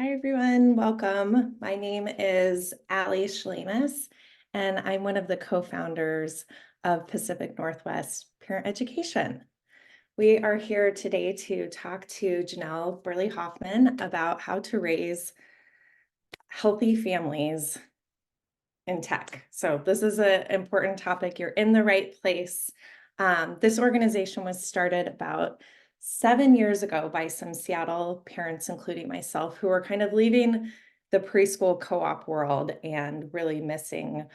Hi, everyone. Welcome. My name is Allie Shlemus, and I'm one of the co-founders of Pacific Northwest Parent Education. We are here today to talk to Janell Burley Hofmann about how to raise healthy families in tech. So this is an important topic. You're in the right place. This organization was started about 7 years ago by some Seattle parents, including myself, who were kind of leaving the preschool co-op world and really missing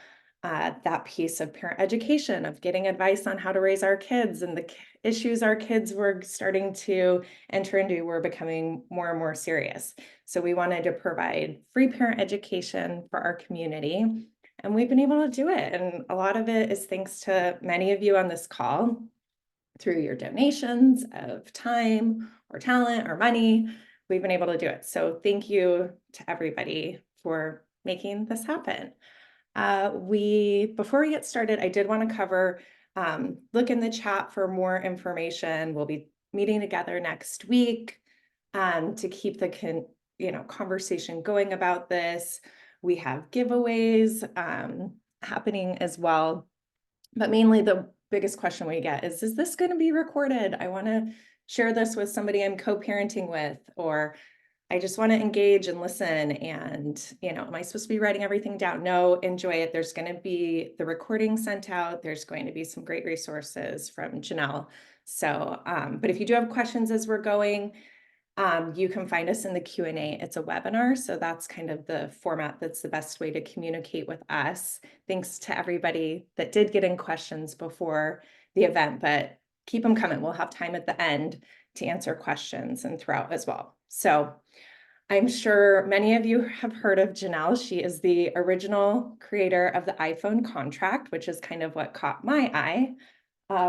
that piece of parent education, of getting advice on how to raise our kids, and the issues our kids were starting to enter into were becoming more and more serious. So we wanted to provide free parent education for our community, and we've been able to do it. And a lot of it is thanks to many of you on this call through your donations of time or talent or money. We've been able to do it. So thank you to everybody for making this happen. Before we get started, I did want to cover, look in the chat for more information. We'll be meeting together next week to keep the conversation going about this. We have giveaways happening as well. But mainly the biggest question we get is this going to be recorded? I want to share this with somebody I'm co-parenting with, or I just want to engage and listen. And, am I supposed to be writing everything down? No, enjoy it. There's going to be the recording sent out. There's going to be some great resources from Janell. So, but if you do have questions as we're going, you can find us in the Q&A. It's a webinar, so that's kind of the format that's the best way to communicate with us. Thanks to everybody that did get in questions before the event, but keep them coming. We'll have time at the end to answer questions and throughout as well. So I'm sure many of you have heard of Janell. She is the original creator of the iPhone contract, which is kind of what caught my eye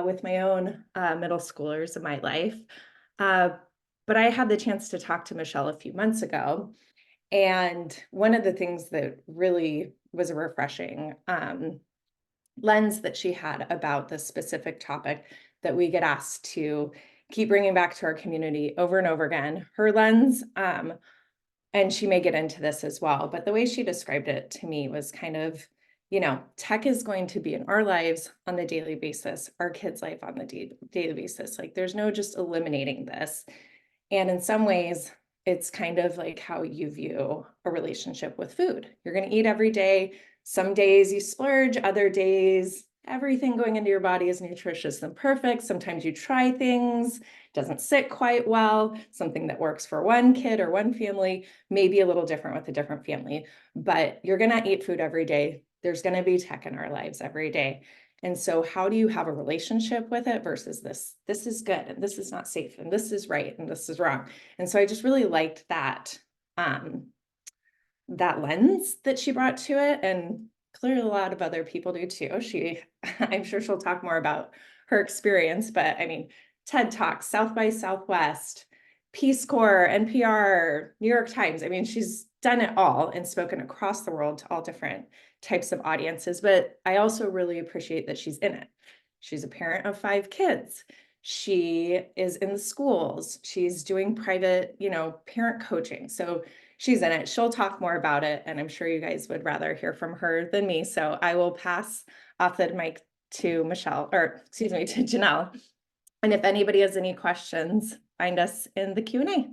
with my own middle schoolers in my life. But I had the chance to talk to Michelle a few months ago. And one of the things that really was a refreshing lens that she had about this specific topic that we get asked to keep bringing back to our community over and over again, her lens, and she may get into this as well, but the way she described it to me was kind of, tech is going to be in our lives on the daily basis, our kids' life on the daily basis. Like there's no just eliminating this. And in some ways, it's kind of like how you view a relationship with food. You're going to eat every day. Some days you splurge, other days, everything going into your body is nutritious and perfect. Sometimes you try things, doesn't sit quite well. Something that works for one kid or one family may be a little different with a different family, but you're going to eat food every day. There's going to be tech in our lives every day. And so how do you have a relationship with it versus this is good and this is not safe and this is right and this is wrong. And so I just really liked that, that lens that she brought to it. And clearly a lot of other people do too. I'm sure she'll talk more about her experience, but I mean, TED Talks, South by Southwest, Peace Corps, NPR, New York Times. I mean, she's done it all and spoken across the world to all different types of audiences, but I also really appreciate that she's in it. She's a parent of 5 kids. She is in the schools. She's doing private, parent coaching. So she's in it. She'll talk more about it, and I'm sure you guys would rather hear from her than me. So I will pass off the mic to Michelle, or excuse me, to Janell. And if anybody has any questions, find us in the Q&A.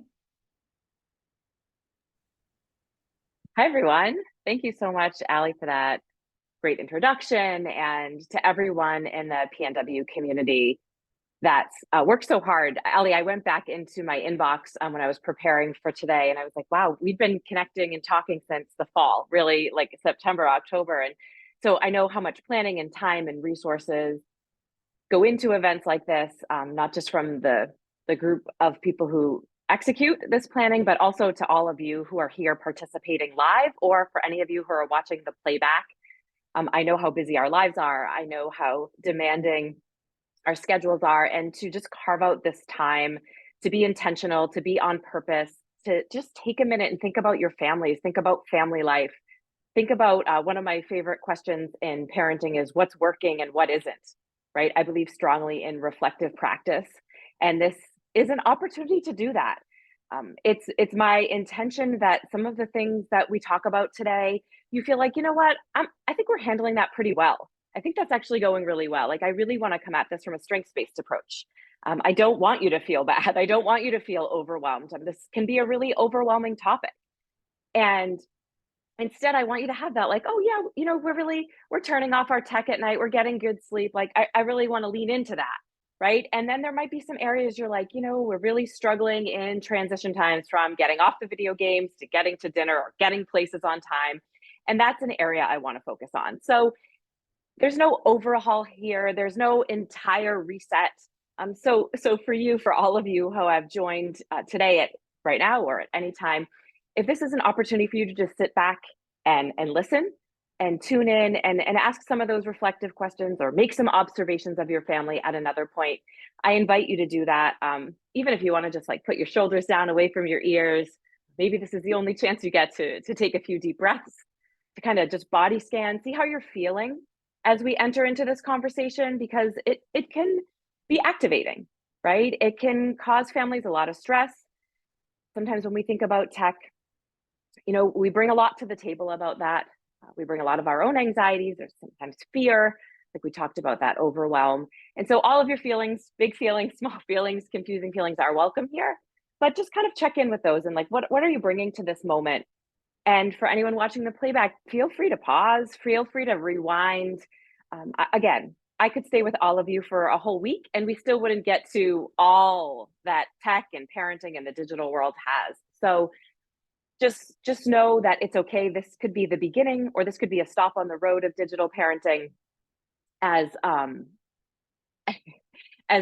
Hi, everyone. Thank you so much, Allie, for that great introduction, and to everyone in the PNW community that's worked so hard. Allie, I went back into my inbox when I was preparing for today, and I was like, wow, we've been connecting and talking since the fall, really like September, October. And so I know how much planning and time and resources go into events like this, not just from the group of people who execute this planning, but also to all of you who are here participating live, or for any of you who are watching the playback. I know how busy our lives are. I know how demanding our schedules are, and to just carve out this time to be intentional, to be on purpose, to just take a minute and think about your families, think about family life. Think about one of my favorite questions in parenting is what's working and what isn't, right? I believe strongly in reflective practice, and this is an opportunity to do that. It's my intention that some of the things that we talk about today, you feel like, you know what, I think we're handling that pretty well. I think that's actually going really well. Like, I really want to come at this from a strengths-based approach. I don't want you to feel bad. I don't want you to feel overwhelmed. This can be a really overwhelming topic. And instead, I want you to have that, like, oh yeah, we're turning off our tech at night. We're getting good sleep. Like, I really want to lean into that. Right. And then there might be some areas you're like, we're really struggling in transition times from getting off the video games to getting to dinner or getting places on time. And that's an area I want to focus on. So there's no overhaul here. There's no entire reset. So for all of you who have joined today at right now or at any time, if this is an opportunity for you to just sit back and listen and tune in and ask some of those reflective questions or make some observations of your family at another point, I invite you to do that. Even if you want to just like put your shoulders down away from your ears, maybe this is the only chance you get to take a few deep breaths, to kind of just body scan, see how you're feeling as we enter into this conversation, because it can be activating, right? It can cause families a lot of stress. Sometimes when we think about tech, we bring a lot to the table about that. We bring a lot of our own anxieties. There's sometimes fear, like we talked about, that overwhelm. And so all of your feelings, big feelings, small feelings, confusing feelings, are welcome here. But just kind of check in with those and like, what are you bringing to this moment? And for anyone watching the playback, feel free to pause, feel free to rewind. Again, I could stay with all of you for a whole week and we still wouldn't get to all that tech and parenting and the digital world has. So just know that it's okay. This could be the beginning, or this could be a stop on the road of digital parenting. As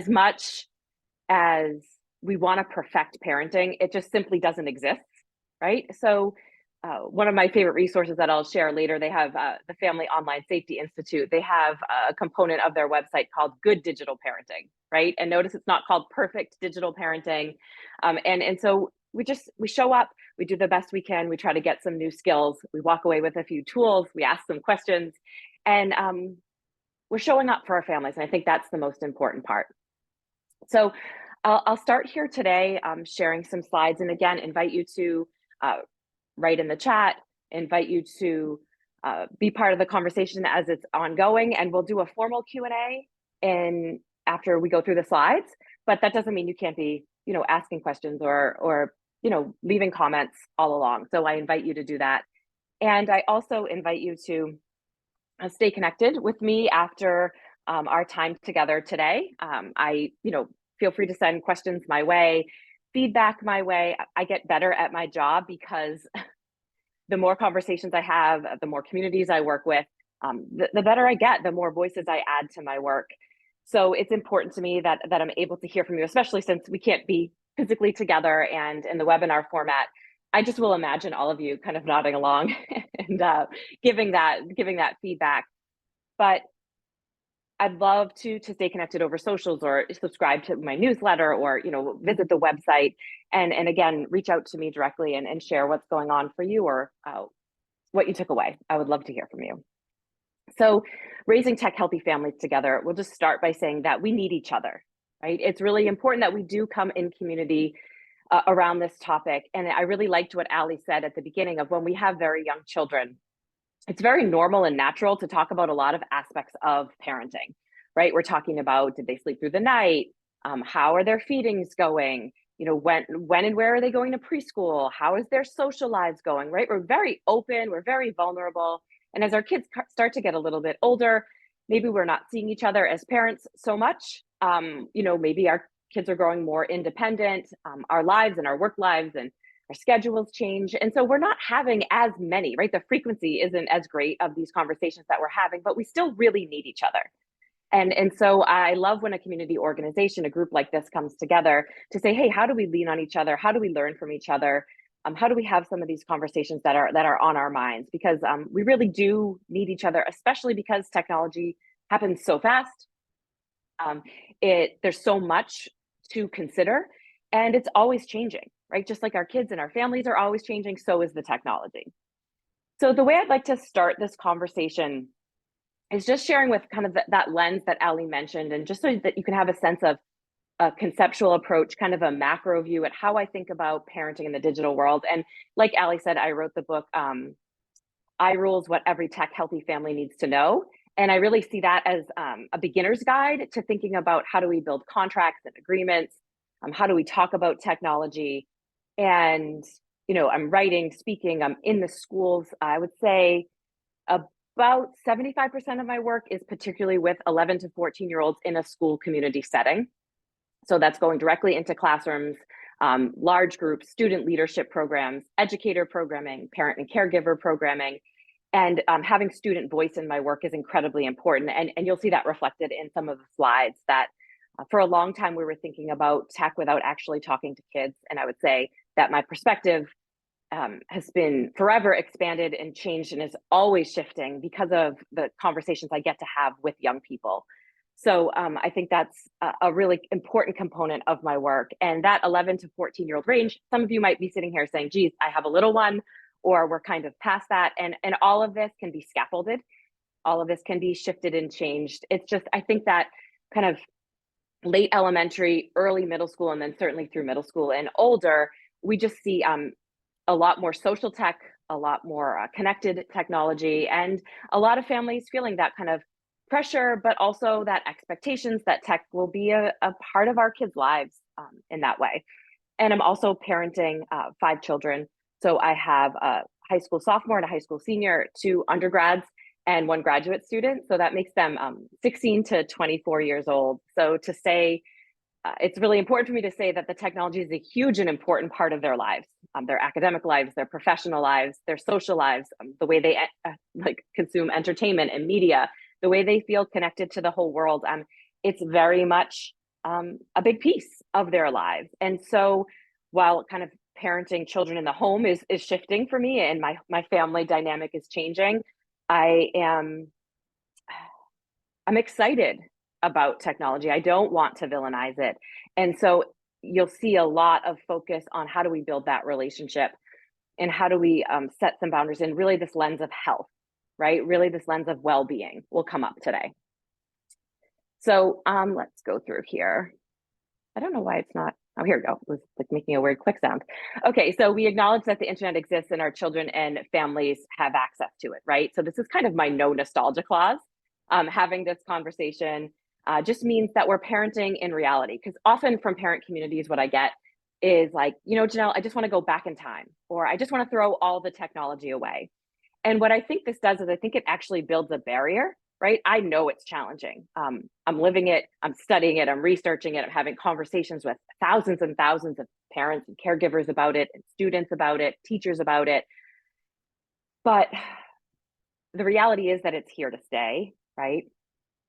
much as we want to perfect parenting, it just simply doesn't exist, right? So one of my favorite resources that I'll share later, they have the Family Online Safety Institute. They have a component of their website called Good Digital Parenting, right? And notice it's not called Perfect Digital Parenting. And so we show up, we do the best we can, we try to get some new skills, we walk away with a few tools, we ask some questions, and we're showing up for our families. And I think that's the most important part. So I'll start here today sharing some slides, and again, invite you to write in the chat, invite you to be part of the conversation as it's ongoing, and we'll do a formal Q&A after we go through the slides, but that doesn't mean you can't be, asking questions or leaving comments all along. So I invite you to do that. And I also invite you to stay connected with me after our time together today. Feel free to send questions my way, feedback my way. I get better at my job because the more conversations I have, the more communities I work with, the better I get, the more voices I add to my work. So it's important to me that I'm able to hear from you, especially since we can't be physically together and in the webinar format. I just will imagine all of you kind of nodding along and giving that feedback. But I'd love to stay connected over socials, or subscribe to my newsletter, or visit the website, and again, reach out to me directly and share what's going on for you, or what you took away. I would love to hear from you. So raising tech healthy families together, we'll just start by saying that we need each other, right? It's really important that we do come in community around this topic. And I really liked what Ali said at the beginning of, when we have very young children, it's very normal and natural to talk about a lot of aspects of parenting, right? We're talking about, did they sleep through the night? How are their feedings going? When and where are they going to preschool? How is their social lives going, right? We're very open, we're very vulnerable. And as our kids start to get a little bit older, maybe we're not seeing each other as parents so much. Maybe our kids are growing more independent, our lives and our work lives and our schedules change. And so we're not having as many, right? The frequency isn't as great of these conversations that we're having, but we still really need each other. And so I love when a community organization, a group like this, comes together to say, hey, how do we lean on each other? How do we learn from each other? How do we have some of these conversations that are on our minds? Because we really do need each other, especially because technology happens so fast. There's so much to consider, and it's always changing, right? Just like our kids and our families are always changing, so is the technology. So the way I'd like to start this conversation is just sharing with kind of that lens that Ali mentioned, and just so that you can have a sense of a conceptual approach, kind of a macro view at how I think about parenting in the digital world. And like Ali said, I wrote the book, iRules, What Every Tech Healthy Family Needs to Know. And I really see that as a beginner's guide to thinking about how do we build contracts and agreements, how do we talk about technology. And, you know, I'm writing, speaking, I'm in the schools. I would say about 75% of my work is particularly with 11 to 14-year-olds in a school community setting. So that's going directly into classrooms, large groups, student leadership programs, educator programming, parent and caregiver programming, and having student voice in my work is incredibly important. And you'll see that reflected in some of the slides that for a long time, we were thinking about tech without actually talking to kids. And I would say that my perspective has been forever expanded and changed and is always shifting because of the conversations I get to have with young people. So I think that's a really important component of my work. And that 11 to 14-year-old range, some of you might be sitting here saying, geez, I have a little one, or we're kind of past that. And all of this can be scaffolded. All of this can be shifted and changed. It's just, I think that kind of late elementary, early middle school, and then certainly through middle school and older, we just see a lot more social tech, a lot more connected technology, and a lot of families feeling that kind of pressure, but also that expectations that tech will be a part of our kids' lives in that way. And I'm also parenting 5 children. So I have a high school sophomore and a high school senior, 2 undergrads, and 1 graduate student. So that makes them 16 to 24 years old. So to say, it's really important for me to say that the technology is a huge and important part of their lives, their academic lives, their professional lives, their social lives, the way they like consume entertainment and media, the way they feel connected to the whole world. It's very much a big piece of their lives. And so while kind of parenting children in the home is shifting for me and my family dynamic is changing, I'm excited about technology. I don't want to villainize it. And so you'll see a lot of focus on how do we build that relationship and how do we set some boundaries, and really this lens of health, right? Really this lens of well-being will come up today. So let's go through here. I don't know why it's not, oh, here we go. It was like making a weird click sound. Okay, so we acknowledge that the internet exists and our children and families have access to it, right? So this is kind of my no nostalgia clause. Having this conversation just means that we're parenting in reality, because often from parent communities, what I get is like, you know, Janelle, I just want to go back in time, or I just want to throw all the technology away. And what I think this does is I think it actually builds a barrier, right? I know it's challenging. I'm living it, I'm studying it, I'm researching it, I'm having conversations with thousands and thousands of parents and caregivers about it, and students about it, teachers about it. But the reality is that it's here to stay, right?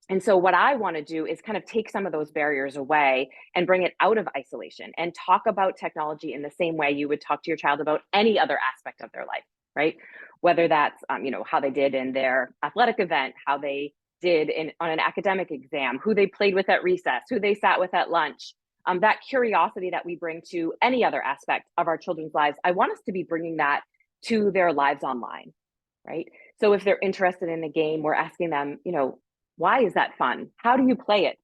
And so what I want to do is kind of take some of those barriers away and bring it out of isolation and talk about technology in the same way you would talk to your child about any other aspect of their life, right? Whether that's, you know, how they did in their athletic event, how they did on an academic exam, who they played with at recess, who they sat with at lunch, that curiosity that we bring to any other aspect of our children's lives. I want us to be bringing that to their lives online, right? So if they're interested in a game, we're asking them, you know, why is that fun? How do you play it?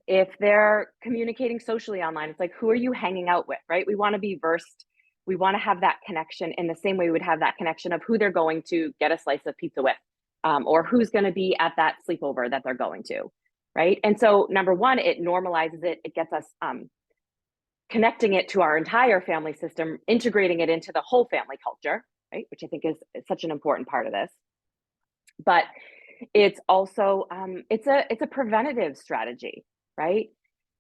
If they're communicating socially online, it's like, who are you hanging out with, right? We want to be versed. We want to have that connection in the same way we would have that connection of who they're going to get a slice of pizza with, or who's going to be at that sleepover that they're going to, right? And so number one, it normalizes it. It gets us connecting it to our entire family system, integrating it into the whole family culture, right? Which I think is such an important part of this. But it's also it's a preventative strategy, right?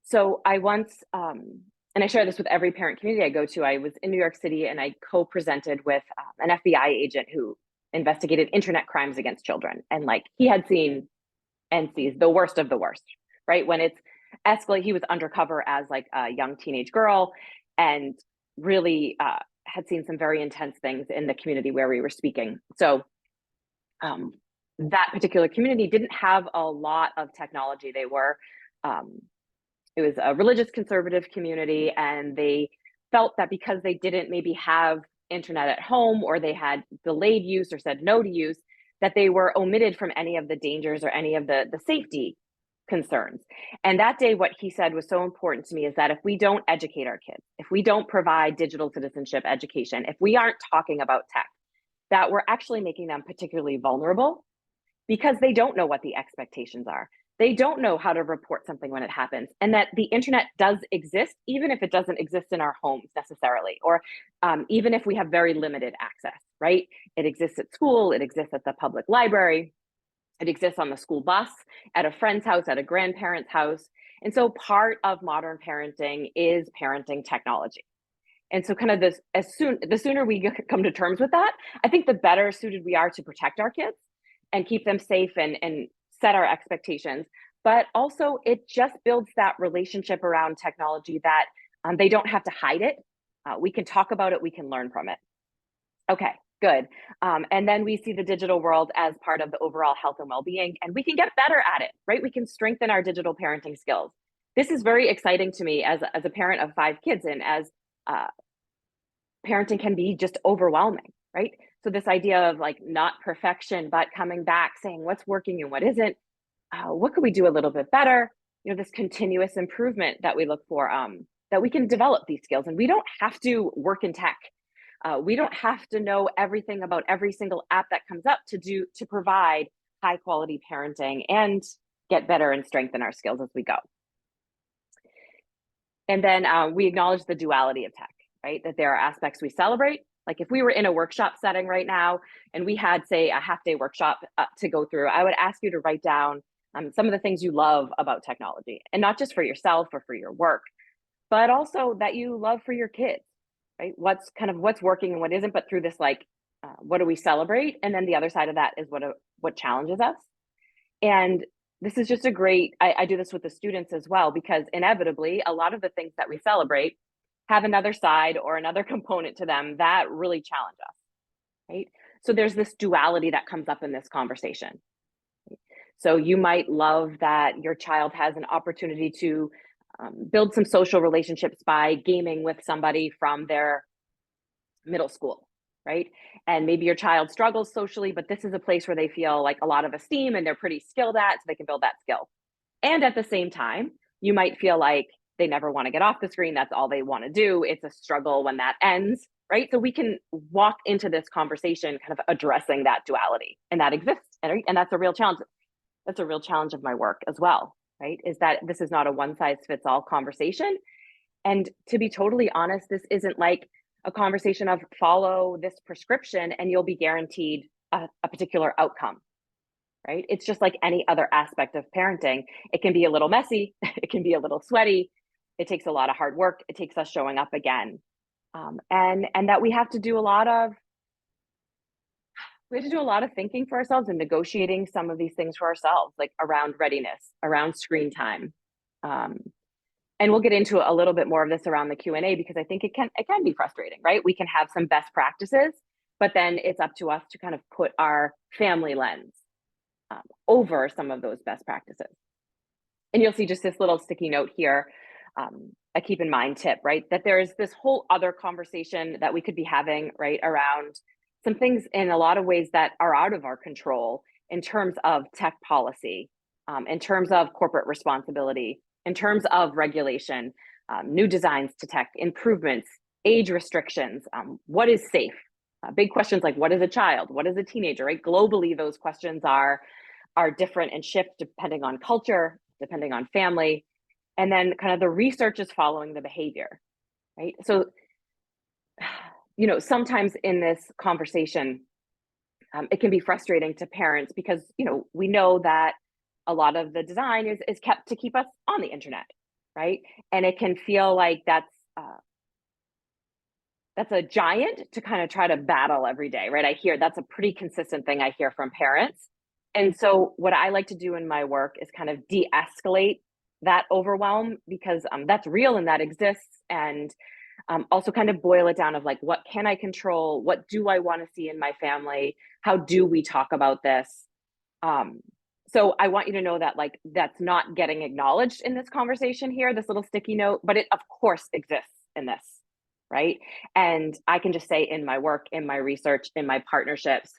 So I once and I share this with every parent community I go to. I was in New York City and I co-presented with an FBI agent who investigated internet crimes against children, and like he had seen and sees the worst of the worst, right? When it's escalate, he was undercover as like a young teenage girl and really had seen some very intense things in the community where we were speaking. So that particular community didn't have a lot of technology. They were, it was a religious conservative community, and they felt that because they didn't maybe have internet at home, or they had delayed use or said no to use, that they were omitted from any of the dangers or any of the safety concerns. And that day, what he said was so important to me is that if we don't educate our kids, if we don't provide digital citizenship education, if we aren't talking about tech, that we're actually making them particularly vulnerable because they don't know what the expectations are. They don't know how to report something when it happens, and that the internet does exist, even if it doesn't exist in our homes necessarily, or even if we have very limited access, right? It exists at school, it exists at the public library, it exists on the school bus, at a friend's house, at a grandparent's house. And so part of modern parenting is parenting technology. And so kind of this, the sooner we come to terms with that, I think the better suited we are to protect our kids and keep them safe and set our expectations. But also it just builds that relationship around technology that they don't have to hide it. We can talk about it, we can learn from it. Okay, good. And then we see the digital world as part of the overall health and well-being, and we can get better at it, right? We can strengthen our digital parenting skills. This is very exciting to me as a parent of 5 kids, and as parenting can be just overwhelming, right? So this idea of like not perfection, but coming back, saying what's working and what isn't, what could we do a little bit better? You know, this continuous improvement that we look for, that we can develop these skills, and we don't have to work in tech. We don't have to know everything about every single app that comes up to provide high quality parenting and get better and strengthen our skills as we go. And then we acknowledge the duality of tech, right? That there are aspects we celebrate. Like if we were in a workshop setting right now and we had, say, a half-day workshop to go through, I would ask you to write down some of the things you love about technology, and not just for yourself or for your work, but also that you love for your kids, right? What's working and what isn't, but through this, like, what do we celebrate? And then the other side of that is what challenges us. And this is just a great, I do this with the students as well, because inevitably a lot of the things that we celebrate have another side or another component to them that really challenge us, right? So there's this duality that comes up in this conversation. So you might love that your child has an opportunity to build some social relationships by gaming with somebody from their middle school, right? And maybe your child struggles socially, but this is a place where they feel like a lot of esteem and they're pretty skilled at, so they can build that skill. And at the same time, you might feel like they never want to get off the screen. That's all they want to do. It's a struggle when that ends, right? So we can walk into this conversation kind of addressing that duality, and that exists, right? And that's a real challenge. That's a real challenge of my work as well, right? Is that this is not a one size fits all conversation. And to be totally honest, this isn't like a conversation of follow this prescription and you'll be guaranteed a particular outcome, right? It's just like any other aspect of parenting. It can be a little messy, it can be a little sweaty, it takes a lot of hard work, it takes us showing up again. And that we have to do a lot of thinking for ourselves and negotiating some of these things for ourselves, like around readiness, around screen time. And we'll get into a little bit more of this around the Q&A, because I think it can be frustrating, right? We can have some best practices, but then it's up to us to kind of put our family lens over some of those best practices. And you'll see just this little sticky note here, a keep in mind tip, right? That there's this whole other conversation that we could be having, right, around some things in a lot of ways that are out of our control in terms of tech policy, in terms of corporate responsibility, in terms of regulation, new designs to tech, improvements, age restrictions, what is safe? Big questions like what is a child? What is a teenager, right? Globally, those questions are different and shift depending on culture, depending on family. And then kind of the research is following the behavior, right? So, you know, sometimes in this conversation, it can be frustrating to parents because, you know, we know that a lot of the design is kept to keep us on the internet, right? And it can feel like that's a giant to kind of try to battle every day, right? I hear that's a pretty consistent thing I hear from parents. And so what I like to do in my work is kind of de-escalate that overwhelm, because that's real and that exists. And also kind of boil it down of like, what can I control? What do I want to see in my family? How do we talk about this? So I want you to know that like, that's not getting acknowledged in this conversation here, this little sticky note, but it of course exists in this, right? And I can just say in my work, in my research, in my partnerships,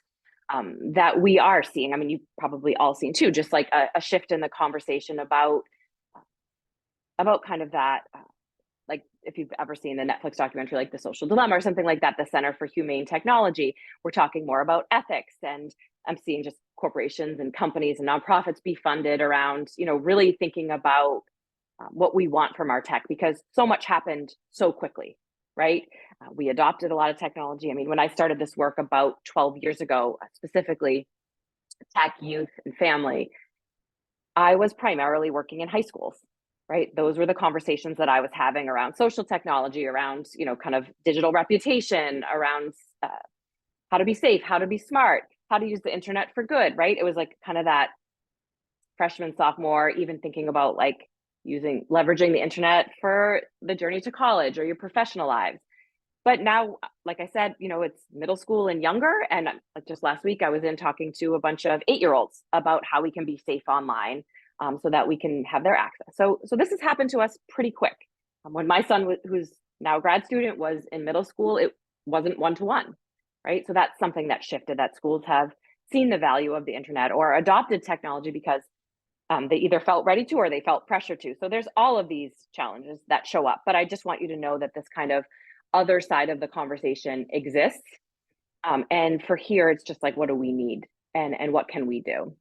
that we are seeing. I mean, you've probably all seen too, just like a shift in the conversation about kind of that, like if you've ever seen the Netflix documentary, like The Social Dilemma or something like that, the Center for Humane Technology, we're talking more about ethics. And I'm seeing just corporations and companies and nonprofits be funded around, really thinking about what we want from our tech, because so much happened so quickly, right? We adopted a lot of technology. I mean, when I started this work about 12 years ago, specifically tech, youth, and family, I was primarily working in high schools, right? Those were the conversations that I was having around social technology, around, kind of digital reputation, around how to be safe, how to be smart, how to use the internet for good, right? It was like kind of that freshman, sophomore, even thinking about like leveraging the internet for the journey to college or your professional lives. But now, like I said, it's middle school and younger. And like just last week, I was in talking to a bunch of 8-year-olds about how we can be safe online, so that we can have their access. So this has happened to us pretty quick. When my son, who's now a grad student, was in middle school, it wasn't one-to-one, right? So that's something that shifted, that schools have seen the value of the internet or adopted technology because they either felt ready to or they felt pressure to. So there's all of these challenges that show up. But I just want you to know that this kind of other side of the conversation exists. And for here, it's just like, what do we need and what can we do?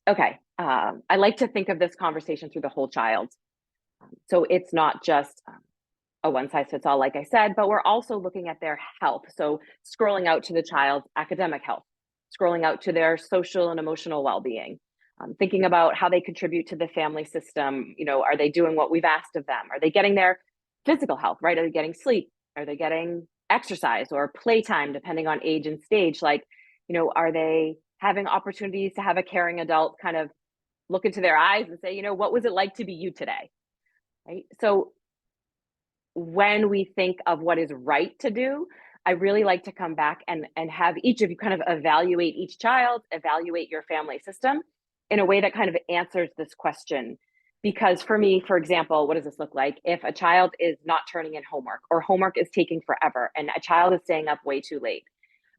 Okay, I like to think of this conversation through the whole child. So it's not just a one size fits all, like I said, but we're also looking at their health. So scrolling out to the child's academic health, scrolling out to their social and emotional well-being, thinking about how they contribute to the family system. Are they doing what we've asked of them? Are they getting their physical health, right? Are they getting sleep? Are they getting exercise or playtime, depending on age and stage? Like, are they having opportunities to have a caring adult kind of look into their eyes and say, what was it like to be you today? Right? So when we think of what is right to do, I really like to come back and have each of you kind of evaluate each child, evaluate your family system in a way that kind of answers this question. Because for me, for example, what does this look like if a child is not turning in homework or homework is taking forever and a child is staying up way too late,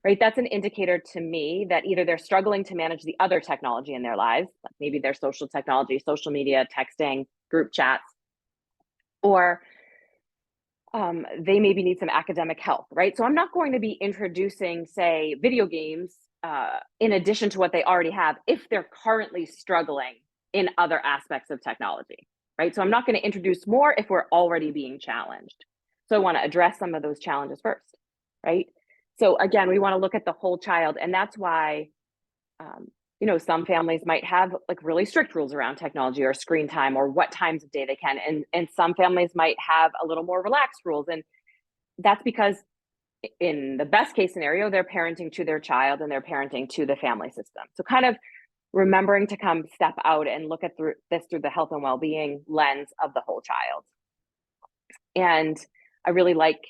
right? That's an indicator to me that either they're struggling to manage the other technology in their lives, like maybe their social technology, social media, texting, group chats, or they maybe need some academic help, right? So I'm not going to be introducing, say, video games in addition to what they already have if they're currently struggling in other aspects of technology, right? So I'm not going to introduce more if we're already being challenged. So I want to address some of those challenges first, right? So again, we want to look at the whole child, and that's why some families might have like really strict rules around technology or screen time or what times of day they can. And some families might have a little more relaxed rules. And that's because in the best case scenario, they're parenting to their child and they're parenting to the family system. So kind of remembering to come step out and look at this through the health and well-being lens of the whole child. And I really like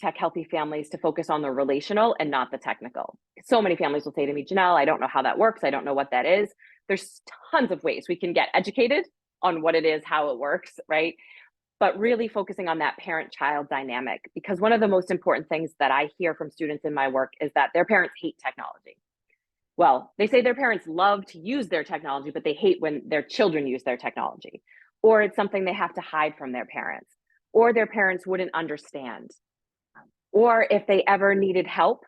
tech healthy families to focus on the relational and not the technical. So many families will say to me, Janelle, I don't know how that works. I don't know what that is. There's tons of ways we can get educated on what it is, how it works, right? But really focusing on that parent-child dynamic, because one of the most important things that I hear from students in my work is that their parents hate technology. Well, they say their parents love to use their technology, but they hate when their children use their technology, or it's something they have to hide from their parents, or their parents wouldn't understand. Or if they ever needed help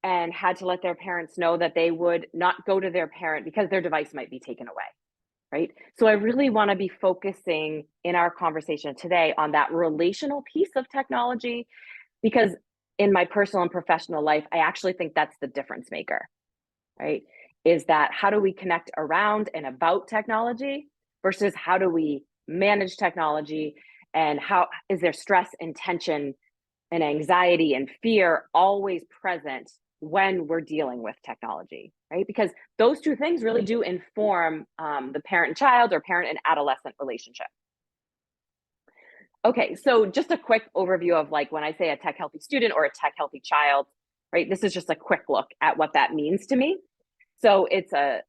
and had to let their parents know that they would not go to their parent because their device might be taken away, right? So I really want to be focusing in our conversation today on that relational piece of technology, because in my personal and professional life, I actually think that's the difference maker, right? Is that how do we connect around and about technology versus how do we manage technology, and how is there stress and tension and anxiety and fear always present when we're dealing with technology, right? Because those two things really do inform the parent and child or parent and adolescent relationship. Okay, so just a quick overview of like when I say a tech healthy student or a tech healthy child, right? This is just a quick look at what that means to me. So it's a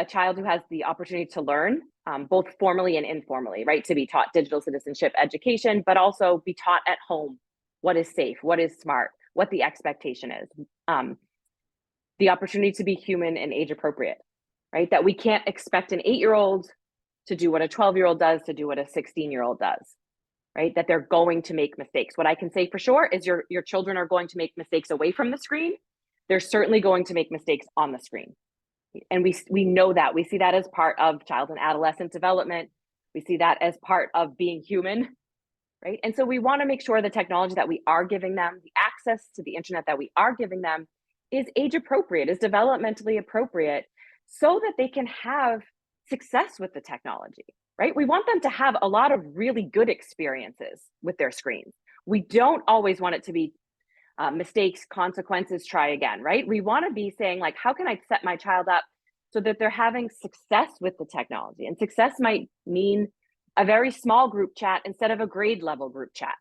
child who has the opportunity to learn, both formally and informally, right? To be taught digital citizenship education, but also be taught at home what is safe, what is smart, what the expectation is. the opportunity to be human and age appropriate, right? That we can't expect an 8-year-old to do what a 12-year-old does, to do what a 16-year-old does, right? That they're going to make mistakes. What I can say for sure is your children are going to make mistakes away from the screen. They're certainly going to make mistakes on the screen. And we know that. We see that as part of child and adolescent development. We see that as part of being human, right? And so we want to make sure the technology that we are giving them, the access to the internet that we are giving them, is age appropriate, is developmentally appropriate, so that they can have success with the technology, right? We want them to have a lot of really good experiences with their screens. We don't always want it to be mistakes, consequences, try again, right? We want to be saying, like, how can I set my child up so that they're having success with the technology? And success might mean a very small group chat instead of a grade level group chat,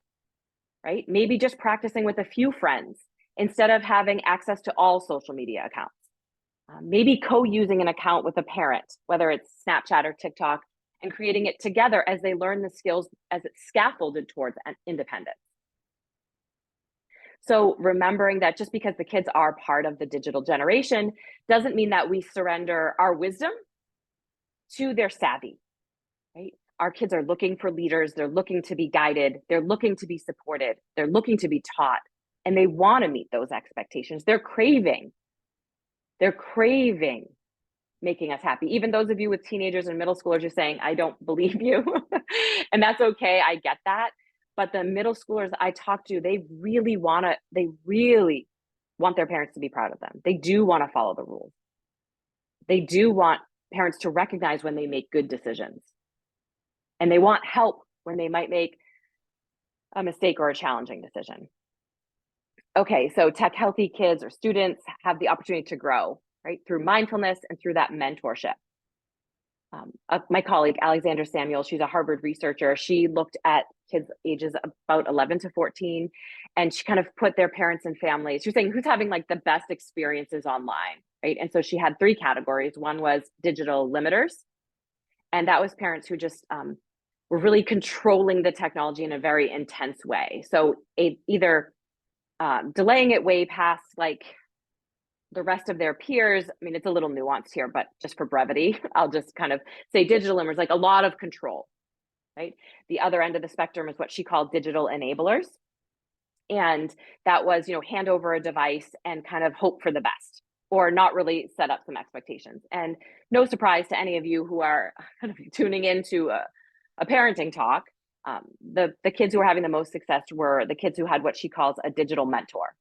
right? Maybe just practicing with a few friends instead of having access to all social media accounts. Maybe co-using an account with a parent, whether it's Snapchat or TikTok, and creating it together as they learn the skills as it's scaffolded towards independence. So remembering that just because the kids are part of the digital generation doesn't mean that we surrender our wisdom to their savvy, right? Our kids are looking for leaders. They're looking to be guided. They're looking to be supported. They're looking to be taught, and they want to meet those expectations. They're craving making us happy. Even those of you with teenagers and middle schoolers are saying, I don't believe you. And that's okay. I get that. But the middle schoolers I talk to, they really want their parents to be proud of them. They do want to follow the rules. They do want parents to recognize when they make good decisions. And they want help when they might make a mistake or a challenging decision. Okay, so tech healthy kids or students have the opportunity to grow, right? Through mindfulness and through that mentorship. My colleague, Alexandra Samuel, she's a Harvard researcher. She looked at kids ages about 11 to 14, and she kind of put their parents and families. She was saying, who's having like the best experiences online, right? And so she had 3 categories. One was digital limiters. And that was parents who just were really controlling the technology in a very intense way. So either delaying it way past like the rest of their peers. I mean, it's a little nuanced here, but just for brevity, I'll just kind of say digital limiters, like a lot of control, right? The other end of the spectrum is what she called digital enablers. And that was, hand over a device and kind of hope for the best, or not really set up some expectations. And no surprise to any of you who are kind of tuning into a parenting talk, the kids who were having the most success were the kids who had what she calls a digital mentor.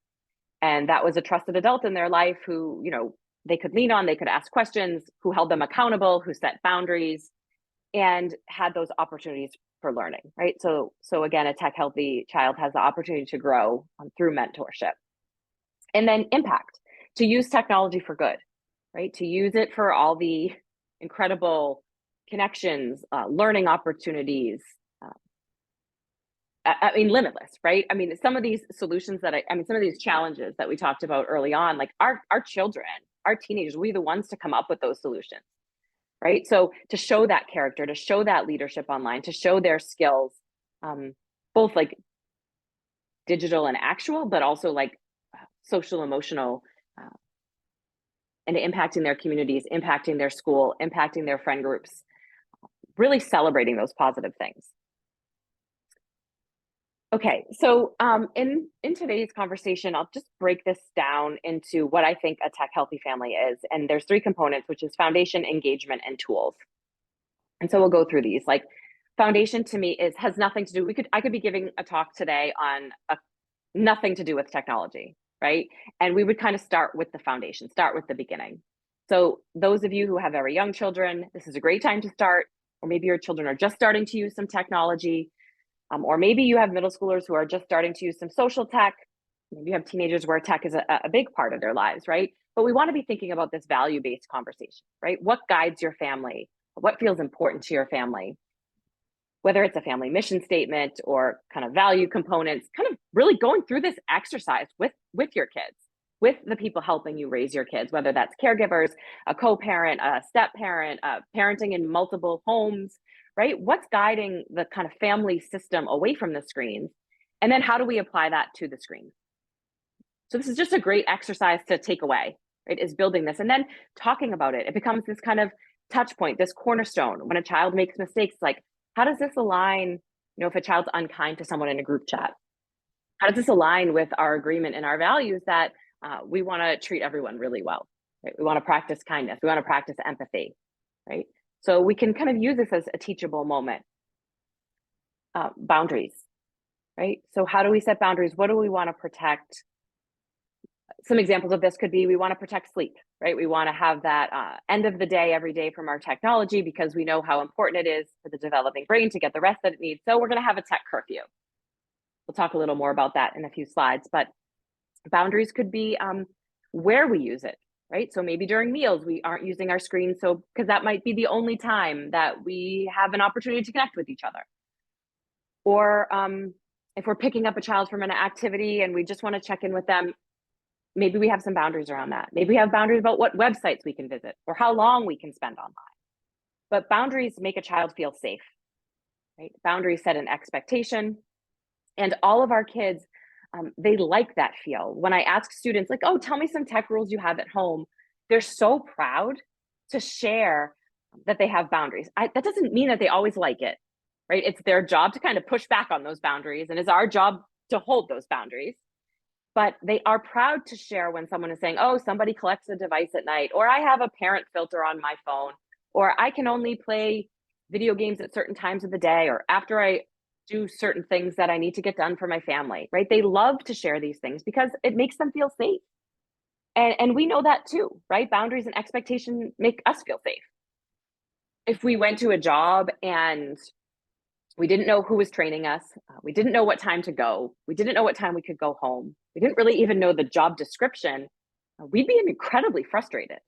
And that was a trusted adult in their life who, they could lean on, they could ask questions, who held them accountable, who set boundaries, and had those opportunities for learning, right? So again, a tech healthy child has the opportunity to grow through mentorship. And then impact, to use technology for good, right? To use it for all the incredible connections, learning opportunities, limitless, right? I mean, some of these solutions some of these challenges that we talked about early on, like our children, our teenagers, we're the ones to come up with those solutions, right? So to show that character, to show that leadership online, to show their skills, both like digital and actual, but also like social, emotional, and impacting their communities, impacting their school, impacting their friend groups, really celebrating those positive things. Okay, so in today's conversation, I'll just break this down into what I think a tech healthy family is. And there's 3 components, which is foundation, engagement, and tools. And so we'll go through these. Like foundation to me has nothing to do, I could be giving a talk today on nothing to do with technology, right? And we would kind of start with the foundation, start with the beginning. So those of you who have very young children, this is a great time to start, or maybe your children are just starting to use some technology. Or maybe you have middle schoolers who are just starting to use some social tech. Maybe you have teenagers where tech is a big part of their lives, right? But we want to be thinking about this value-based conversation, right? What guides your family? What feels important to your family? Whether it's a family mission statement or kind of value components, kind of really going through this exercise with your kids, with the people helping you raise your kids, whether that's caregivers, a co-parent, a step-parent, parenting in multiple homes, right? What's guiding the kind of family system away from the screens? And then how do we apply that to the screen? So this is just a great exercise to take away, right? Is building this and then talking about it. It becomes this kind of touch point, this cornerstone. When a child makes mistakes, like, how does this align, if a child's unkind to someone in a group chat? How does this align with our agreement and our values that we want to treat everyone really well, right? We want to practice kindness. We want to practice empathy, right? So we can kind of use this as a teachable moment. Boundaries, right? So how do we set boundaries? What do we want to protect? Some examples of this could be we want to protect sleep, right? We want to have that end of the day every day from our technology because we know how important it is for the developing brain to get the rest that it needs. So we're going to have a tech curfew. We'll talk a little more about that in a few slides, but boundaries could be where we use it, right? So maybe during meals, we aren't using our screen. So, because that might be the only time that we have an opportunity to connect with each other. Or if we're picking up a child from an activity and we just want to check in with them, maybe we have some boundaries around that. Maybe we have boundaries about what websites we can visit or how long we can spend online. But boundaries make a child feel safe, right? Boundaries set an expectation. And all of our kids, they like that feel. When I ask students, like, oh, tell me some tech rules you have at home, they're so proud to share that they have boundaries. That doesn't mean that they always like it, right? It's their job to kind of push back on those boundaries, and it's our job to hold those boundaries. But they are proud to share when someone is saying, oh, somebody collects a device at night, or I have a parent filter on my phone, or I can only play video games at certain times of the day, or after I do certain things that I need to get done for my family, right? They love to share these things because it makes them feel safe. And we know that too, right? Boundaries and expectations make us feel safe. If we went to a job and we didn't know who was training us, we didn't know what time to go, we didn't know what time we could go home, we didn't really even know the job description, we'd be incredibly frustrated,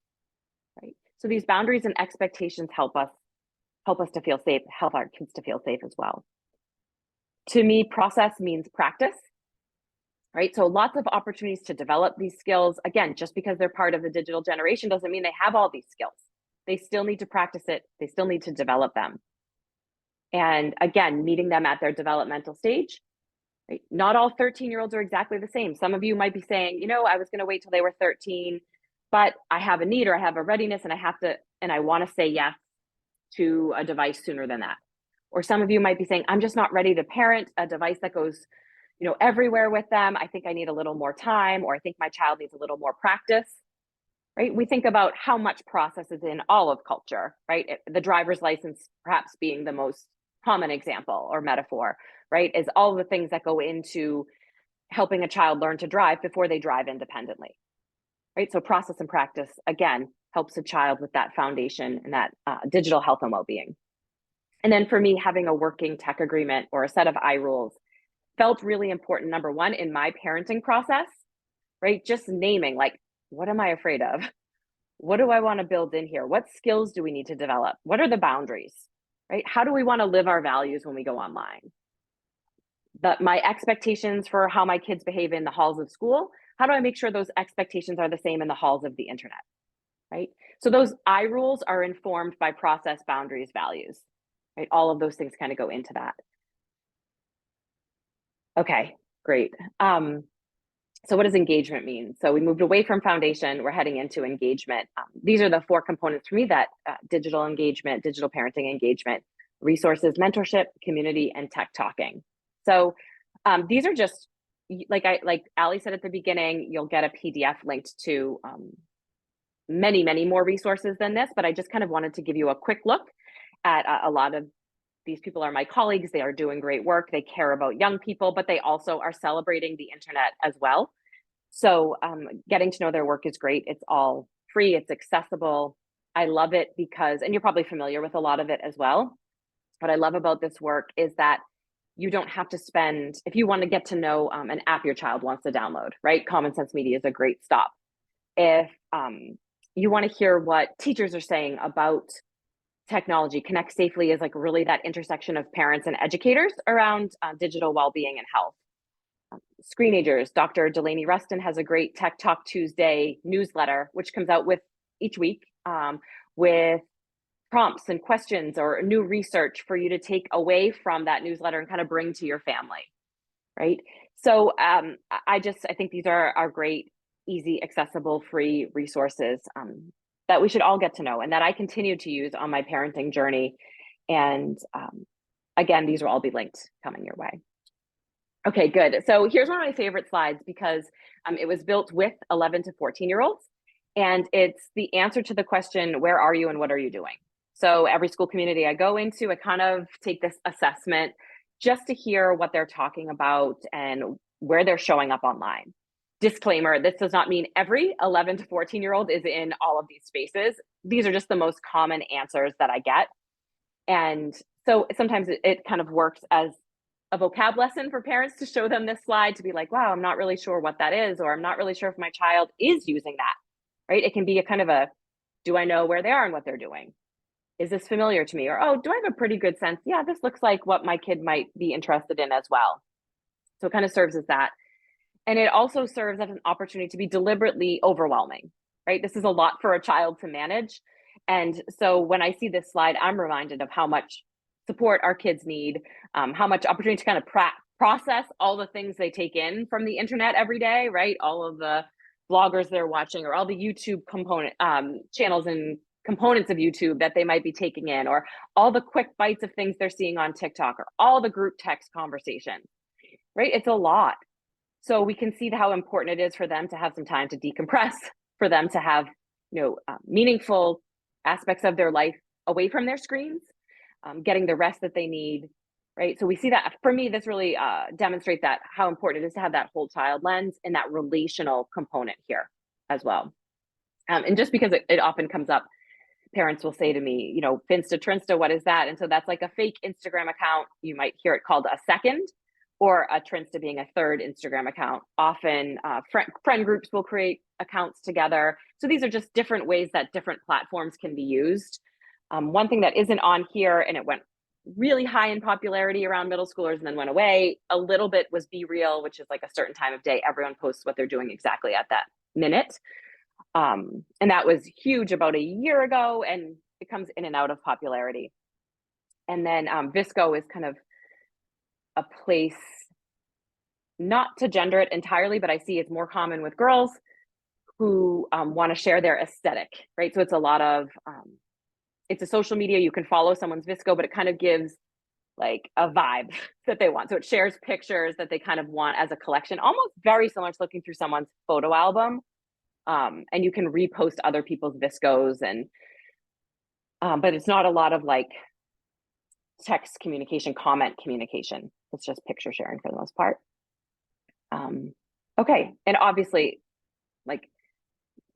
right? So these boundaries and expectations help us to feel safe, help our kids to feel safe as well. To me, process means practice, right? So lots of opportunities to develop these skills. Again, just because they're part of the digital generation doesn't mean they have all these skills. They still need to practice it. They still need to develop them. And again, meeting them at their developmental stage, right? Not all 13-year-olds are exactly the same. Some of you might be saying, I was going to wait till they were 13, but I have a need or I have a readiness and I want to say yes to a device sooner than that. Or some of you might be saying, I'm just not ready to parent a device that goes, everywhere with them. I think I need a little more time, or I think my child needs a little more practice, right? We think about how much process is in all of culture, right? The driver's license perhaps being the most common example or metaphor, right? Is all the things that go into helping a child learn to drive before they drive independently, right? So process and practice, again, helps a child with that foundation and that digital health and well-being. And then for me, having a working tech agreement or a set of iRules felt really important, number one, in my parenting process, right? Just naming, like, what am I afraid of? What do I want to build in here? What skills do we need to develop? What are the boundaries, right? How do we want to live our values when we go online? My expectations for how my kids behave in the halls of school, how do I make sure those expectations are the same in the halls of the internet, right? So those iRules are informed by process, boundaries, values, right? All of those things kind of go into that. Okay, great. So what does engagement mean? So we moved away from foundation, we're heading into engagement. These are the 4 components for me that digital engagement, digital parenting engagement, resources, mentorship, community, and tech talking. So these are just, like Ali said at the beginning, you'll get a PDF linked to many, many more resources than this, but I just kind of wanted to give you a quick look at a lot of these people are my colleagues. They are doing great work. They care about young people, but they also are celebrating the internet as well. So getting to know their work is great. It's all free. It's accessible. I love it because, and you're probably familiar with a lot of it as well. What I love about this work is that you don't have to spend, if you want to get to know an app your child wants to download, right? Common Sense Media is a great stop. If you want to hear what teachers are saying about technology, Connect Safely is like really that intersection of parents and educators around digital well-being and health. Screenagers, Dr. Delaney Rustin has a great Tech Talk Tuesday newsletter, which comes out with each week with prompts and questions or new research for you to take away from that newsletter and kind of bring to your family, right? So I think these are great easy, accessible, free resources that we should all get to know and that I continue to use on my parenting journey. And again, these will all be linked coming your way. Okay, good. So here's one of my favorite slides because it was built with 11 to 14-year-olds. And it's the answer to the question, where are you and what are you doing? So every school community I go into, I kind of take this assessment just to hear what they're talking about and where they're showing up online. Disclaimer, this does not mean every 11 to 14-year-old is in all of these spaces. These are just the most common answers that I get. And so sometimes it kind of works as a vocab lesson for parents to show them this slide to be like, wow, I'm not really sure what that is, or I'm not really sure if my child is using that, right? It can be a kind of a, do I know where they are and what they're doing? Is this familiar to me? Or, oh, do I have a pretty good sense? Yeah, this looks like what my kid might be interested in as well. So it kind of serves as that. And it also serves as an opportunity to be deliberately overwhelming, right? This is a lot for a child to manage. And so when I see this slide, I'm reminded of how much support our kids need, how much opportunity to kind of process all the things they take in from the internet every day, right? All of the bloggers they're watching, or all the YouTube component channels and components of YouTube that they might be taking in, or all the quick bites of things they're seeing on TikTok, or all the group text conversations, right? It's a lot. So we can see how important it is for them to have some time to decompress, for them to have, meaningful aspects of their life away from their screens, getting the rest that they need, right? So we see that, for me, this really demonstrates that how important it is to have that whole child lens and that relational component here as well. And just because it often comes up, parents will say to me, Finsta, Trinsta, what is that? And so that's like a fake Instagram account. You might hear it called a second, or a Trinsta being a third Instagram account. Often friend groups will create accounts together. So these are just different ways that different platforms can be used. One thing that isn't on here, and it went really high in popularity around middle schoolers and then went away a little bit, was Be Real, which is like a certain time of day. Everyone posts what they're doing exactly at that minute. And that was huge about a year ago, and it comes in and out of popularity. And then Visco is kind of a place, not to gender it entirely, but I see it's more common with girls who want to share their aesthetic, right? So it's a lot of, it's a social media. You can follow someone's Visco, but it kind of gives like a vibe that they want. So it shares pictures that they kind of want as a collection, almost very similar to looking through someone's photo album. And you can repost other people's Viscos, and but it's not a lot of like text communication, comment communication. It's just picture sharing for the most part. Okay, and obviously, like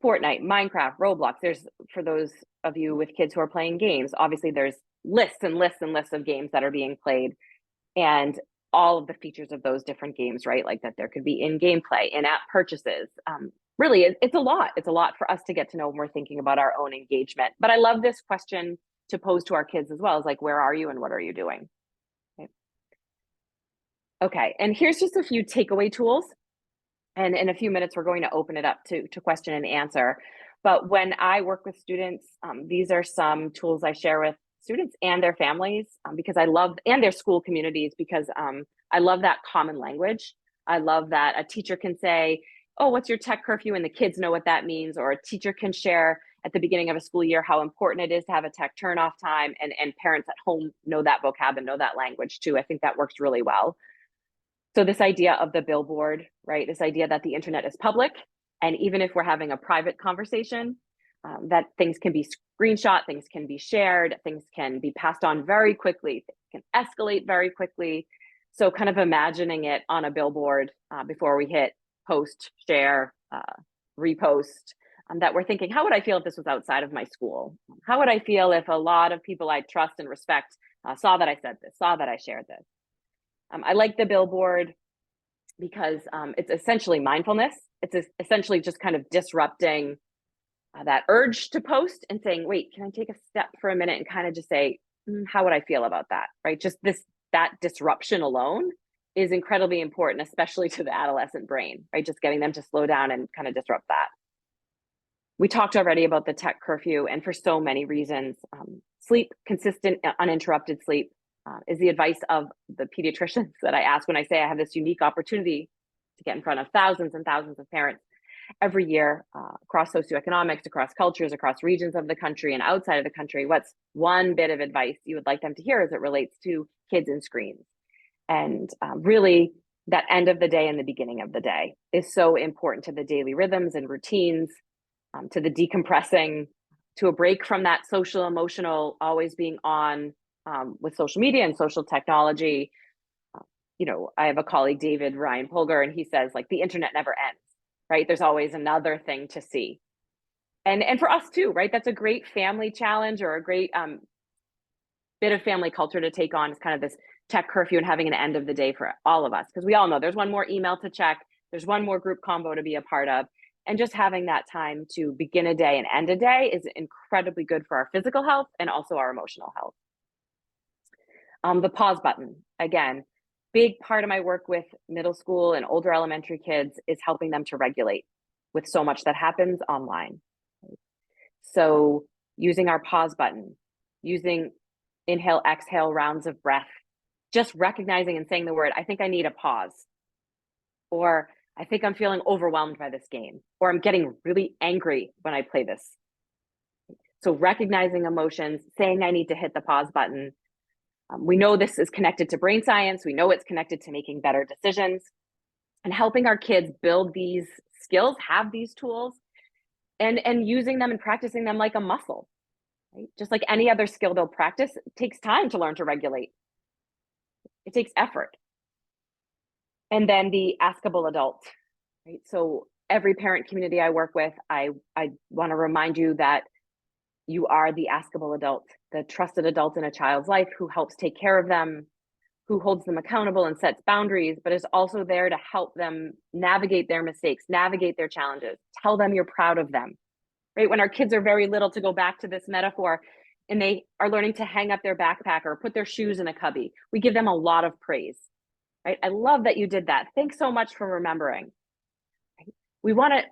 Fortnite, Minecraft, Roblox, there's, for those of you with kids who are playing games, obviously there's lists and lists and lists of games that are being played, and all of the features of those different games, right? Like that there could be in-game play, in-app purchases. Really, it's a lot. It's a lot for us to get to know when we're thinking about our own engagement. But I love this question to pose to our kids as well, is like, where are you and what are you doing? Okay, and here's just a few takeaway tools. And in a few minutes, we're going to open it up to question and answer. But when I work with students, these are some tools I share with students and their families, because I love, and their school communities, because I love that common language. I love that a teacher can say, oh, what's your tech curfew? And the kids know what that means. Or a teacher can share at the beginning of a school year how important it is to have a tech turn-off time, and parents at home know that vocab and know that language too. I think that works really well. So this idea of the billboard, right? This idea that the internet is public, and even if we're having a private conversation, that things can be screenshot, things can be shared, things can be passed on very quickly, things can escalate very quickly. So kind of imagining it on a billboard before we hit post, share, repost, that we're thinking, how would I feel if this was outside of my school? How would I feel if a lot of people I trust and respect saw that I said this, saw that I shared this? I like the billboard because it's essentially mindfulness. It's essentially just kind of disrupting that urge to post and saying, wait, can I take a step for a minute and kind of just say, how would I feel about that, right? Just that disruption alone is incredibly important, especially to the adolescent brain, right? Just getting them to slow down and kind of disrupt that. We talked already about the tech curfew, and for so many reasons, sleep, consistent, uninterrupted sleep, is the advice of the pediatricians that I ask when I say I have this unique opportunity to get in front of thousands and thousands of parents. every year across socioeconomics, across cultures, across regions of the country and outside of the country, what's one bit of advice you would like them to hear as it relates to kids and screens? And really, that end of the day and the beginning of the day is so important to the daily rhythms and routines, to the decompressing, to a break from that social, emotional, always being on with social media and social technology. I have a colleague, David Ryan Polgar, and he says, like, the internet never ends, right? There's always another thing to see. And for us too, right? That's a great family challenge, or a great bit of family culture to take on, is kind of this tech curfew and having an end of the day for all of us. Because we all know there's one more email to check, there's one more group combo to be a part of. And just having that time to begin a day and end a day is incredibly good for our physical health and also our emotional health. The pause button, again, big part of my work with middle school and older elementary kids is helping them to regulate with so much that happens online. So using our pause button, using inhale, exhale rounds of breath, just recognizing and saying the word, I think I need a pause, or I think I'm feeling overwhelmed by this game, or I'm getting really angry when I play this. So recognizing emotions, saying I need to hit the pause button. We know this is connected to brain science. We know it's connected to making better decisions, and helping our kids build these skills, have these tools, and using them and practicing them like a muscle, right? Just like any other skill they'll practice, it takes time to learn to regulate. It takes effort. And then the Askable adult, right? So every parent community I work with, I want to remind you that you are the Askable adult, the trusted adult in a child's life who helps take care of them, who holds them accountable and sets boundaries, but is also there to help them navigate their mistakes, navigate their challenges, tell them you're proud of them, right? When our kids are very little, to go back to this metaphor, and they are learning to hang up their backpack or put their shoes in a cubby, we give them a lot of praise, right? I love that you did that. Thanks so much for remembering. Right? We want to,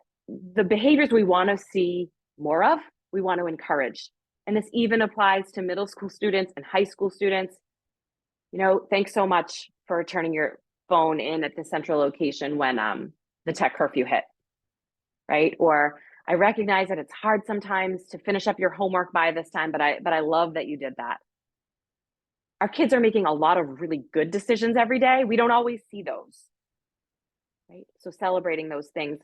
the behaviors we want to see more of, we want to encourage. And this even applies to middle school students and high school students. Thanks so much for turning your phone in at the central location when the tech curfew hit, right? Or I recognize that it's hard sometimes to finish up your homework by this time, but I love that you did that. Our kids are making a lot of really good decisions every day. We don't always see those, right? So celebrating those things.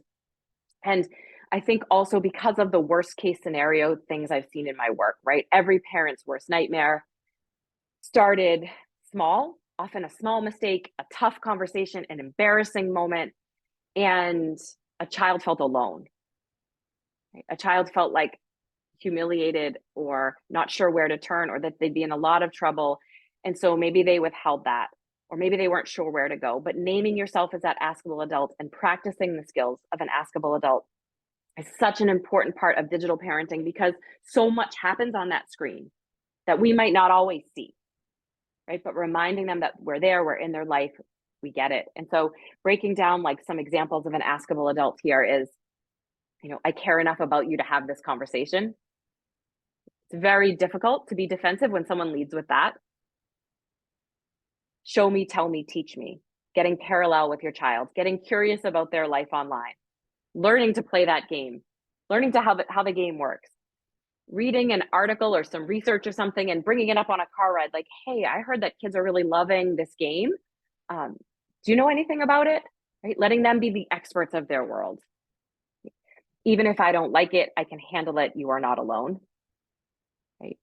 And I think also because of the worst case scenario things I've seen in my work, right? Every parent's worst nightmare started small, often a small mistake, a tough conversation, an embarrassing moment, and a child felt alone. Right? A child felt like humiliated or not sure where to turn, or that they'd be in a lot of trouble. And so maybe they withheld that, or maybe they weren't sure where to go. But naming yourself as that Askable adult and practicing the skills of an Askable adult is such an important part of digital parenting, because so much happens on that screen that we might not always see, right? But reminding them that we're there, we're in their life, we get it. And so breaking down like some examples of an Askable adult here is, I care enough about you to have this conversation. It's very difficult to be defensive when someone leads with that. Show me, tell me, teach me. Getting parallel with your child, getting curious about their life online, learning to play that game, learning to how the game works, reading an article or some research or something and bringing it up on a car ride. Like, hey, I heard that kids are really loving this game. Do you know anything about it? Right? Letting them be the experts of their world. Even if I don't like it, I can handle it. You are not alone. Right?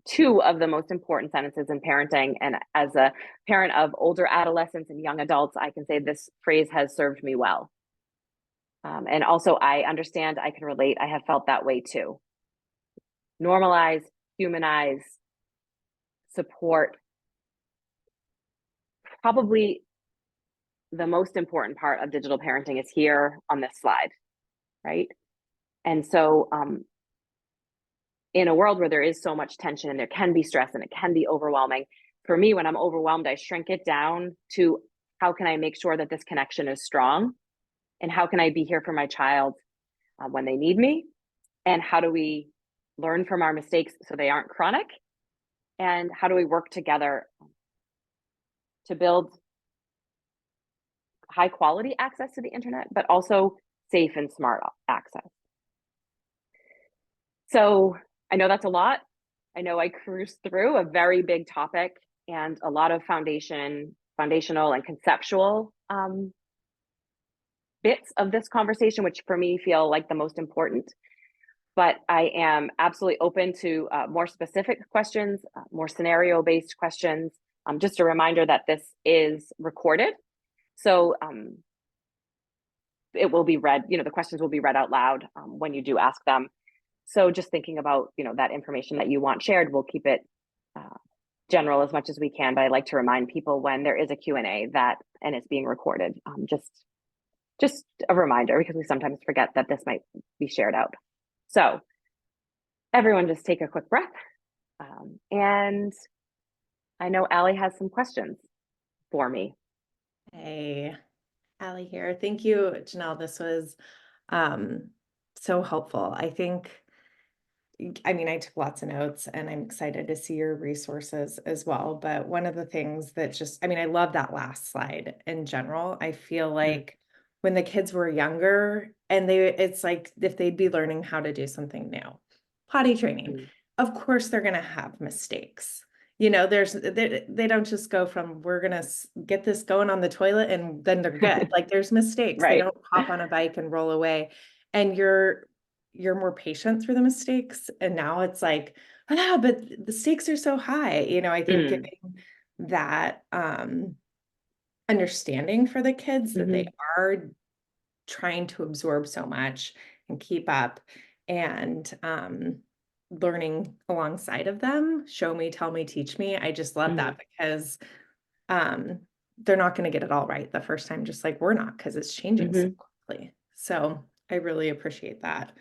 Two of the most important sentences in parenting, and as a parent of older adolescents and young adults, I can say this phrase has served me well. And also, I understand, I can relate. I have felt that way too. Normalize, humanize, support. Probably the most important part of digital parenting is here on this slide, right? And so in a world where there is so much tension and there can be stress and it can be overwhelming, for me, when I'm overwhelmed, I shrink it down to how can I make sure that this connection is strong, and how can I be here for my child when they need me, and how do we learn from our mistakes so they aren't chronic, and how do we work together to build high quality access to the internet, but also safe and smart access. So I know that's a lot. I know I cruised through a very big topic and a lot of foundational and conceptual bits of this conversation, which for me feel like the most important. But I am absolutely open to more specific questions, more scenario-based questions. Just a reminder that this is recorded. So it will be read, the questions will be read out loud when you do ask them. So just thinking about, that information that you want shared, we'll keep it general as much as we can, but I like to remind people when there is a Q&A and it's being recorded, just a reminder, because we sometimes forget that this might be shared out. So everyone just take a quick breath. And I know Allie has some questions for me. Hey, Allie here. Thank you, Janelle. This was so helpful. I took lots of notes and I'm excited to see your resources as well. But one of the things that I love that last slide in general. I feel like when the kids were younger and it's like if they'd be learning how to do something new, potty training, of course they're going to have mistakes. They don't just go from we're going to get this going on the toilet and then they're good. Like there's mistakes. Right. They don't hop on a bike and roll away. And you're more patient through the mistakes. And now it's like, but the stakes are so high. I think giving that understanding for the kids that they are trying to absorb so much and keep up and learning alongside of them, show me, tell me, teach me. I just love that because they're not going to get it all right the first time, just like we're not, because it's changing so quickly. So I really appreciate that.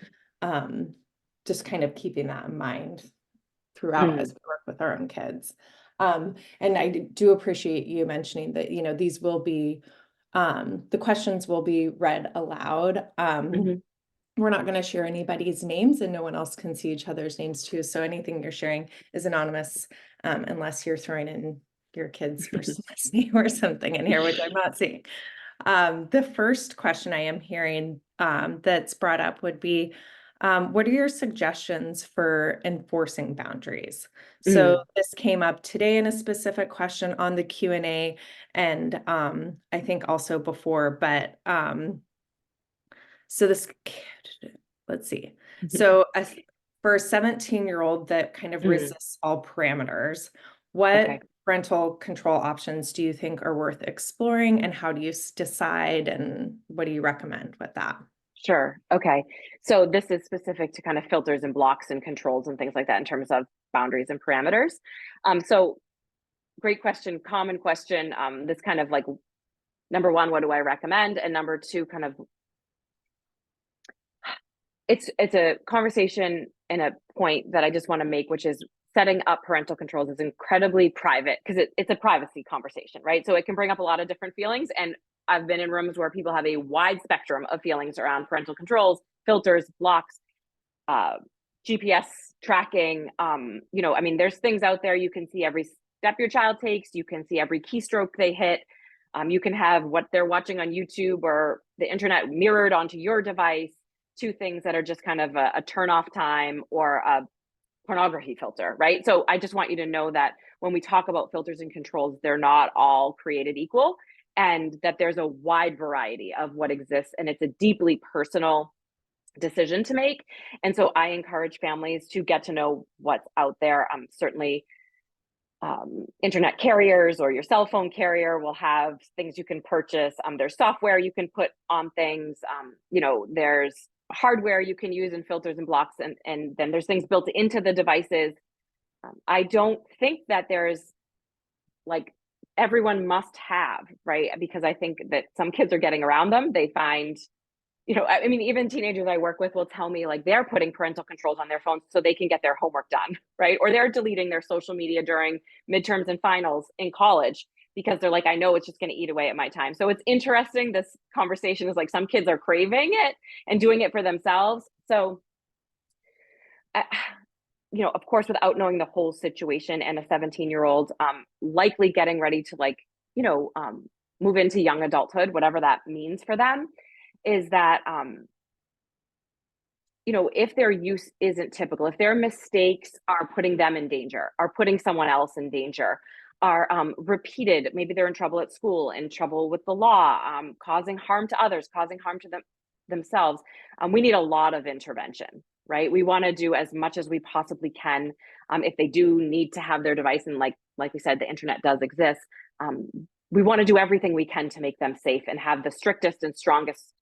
Just kind of keeping that in mind throughout as we work with our own kids. And I do appreciate you mentioning that, these will be, the questions will be read aloud. We're not going to share anybody's names and no one else can see each other's names too. So anything you're sharing is anonymous, unless you're throwing in your kid's first last name or something in here, which I'm not seeing. The first question I am hearing that's brought up would be, what are your suggestions for enforcing boundaries? So this came up today in a specific question on the Q&A and I think also before, but so this, let's see. So for a 17-year-old that kind of resists all parameters, what parental control options do you think are worth exploring and how do you decide and what do you recommend with that? Sure. Okay. So this is specific to kind of filters and blocks and controls and things like that in terms of boundaries and parameters. So great question, common question. This kind of like, number one, what do I recommend? And number two, kind of, it's a conversation and a point that I just want to make, which is setting up parental controls is incredibly private because it's a privacy conversation, right? So it can bring up a lot of different feelings. And I've been in rooms where people have a wide spectrum of feelings around parental controls, filters, blocks, GPS tracking. There's things out there. You can see every step your child takes. You can see every keystroke they hit. You can have what they're watching on YouTube or the internet mirrored onto your device. Two things that are just kind of a turn off time or a pornography filter, right? So I just want you to know that when we talk about filters and controls, they're not all created equal and that there's a wide variety of what exists and it's a deeply personal decision to make. And so I encourage families to get to know what's out there. Certainly internet carriers or your cell phone carrier will have things you can purchase. There's software you can put on things. There's hardware you can use in filters and blocks, and then there's things built into the devices. I don't think that there's like everyone must have, right? Because I think that some kids are getting around them. They find, even teenagers I work with will tell me like they're putting parental controls on their phones so they can get their homework done, right? Or they're deleting their social media during midterms and finals in college because they're like, I know it's just going to eat away at my time. So it's interesting. This conversation is like some kids are craving it and doing it for themselves. So, of course, without knowing the whole situation and a 17-year-old likely getting ready to move into young adulthood, whatever that means for them. is that, if their use isn't typical, if their mistakes are putting them in danger, are putting someone else in danger, are repeated, maybe they're in trouble at school, in trouble with the law, causing harm to others, causing harm to themselves, we need a lot of intervention, right? We want to do as much as we possibly can. If they do need to have their device, and like we said, the internet does exist, we want to do everything we can to make them safe and have the strictest and strongest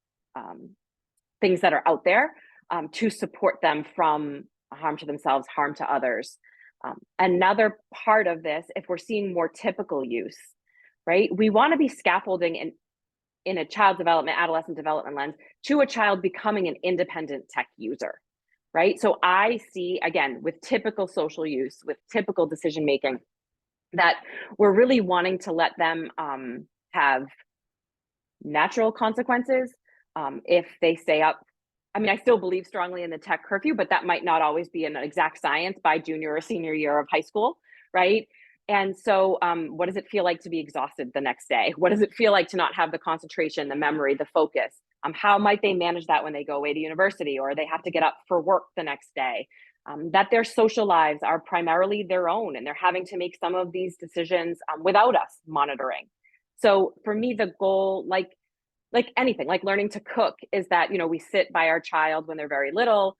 things that are out there to support them from harm to themselves, harm to others. Another part of this, if we're seeing more typical use, right, we want to be scaffolding in a child development, adolescent development lens to a child becoming an independent tech user, right? So I see, again, with typical social use, with typical decision making, that we're really wanting to let them have natural consequences if they stay up. I mean, I still believe strongly in the tech curfew, but that might not always be an exact science by junior or senior year of high school, right? And so what does it feel like to be exhausted the next day? What does it feel like to not have the concentration, the memory, the focus? How might they manage that when they go away to university or they have to get up for work the next day? That their social lives are primarily their own and they're having to make some of these decisions without us monitoring. So for me, the goal, like anything, like learning to cook, is that, we sit by our child when they're very little.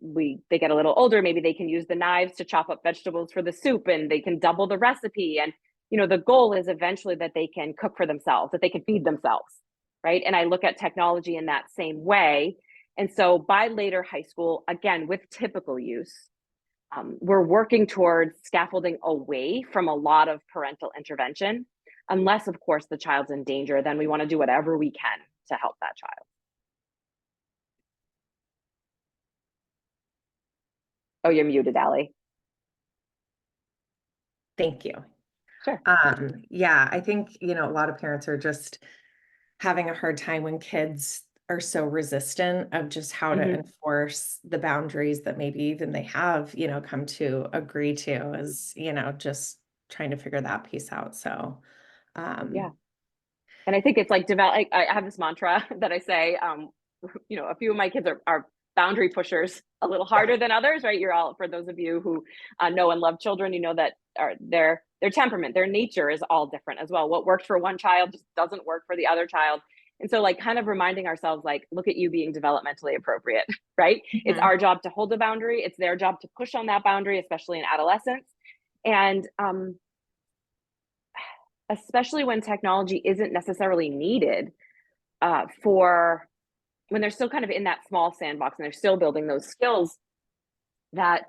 They get a little older, maybe they can use the knives to chop up vegetables for the soup and they can double the recipe. And, the goal is eventually that they can cook for themselves, that they can feed themselves, right? And I look at technology in that same way. And so by later high school, again, with typical use, we're working towards scaffolding away from a lot of parental intervention. Unless, of course, the child's in danger, then we want to do whatever we can to help that child. Oh, you're muted, Allie. Thank you. Sure. Yeah, I think, a lot of parents are just having a hard time when kids are so resistant of just how to enforce the boundaries that maybe even they have, come to agree to, as, just trying to figure that piece out. So, yeah. And I think it's like I have this mantra that I say, a few of my kids are boundary pushers a little harder than others, right? For those of you who know and love children, that their temperament, their nature is all different as well. What worked for one child just doesn't work for the other child. And so kind of reminding ourselves, look at you being developmentally appropriate, right? It's our job to hold the boundary. It's their job to push on that boundary, especially in adolescence. And especially when technology isn't necessarily needed for when they're still kind of in that small sandbox and they're still building those skills that,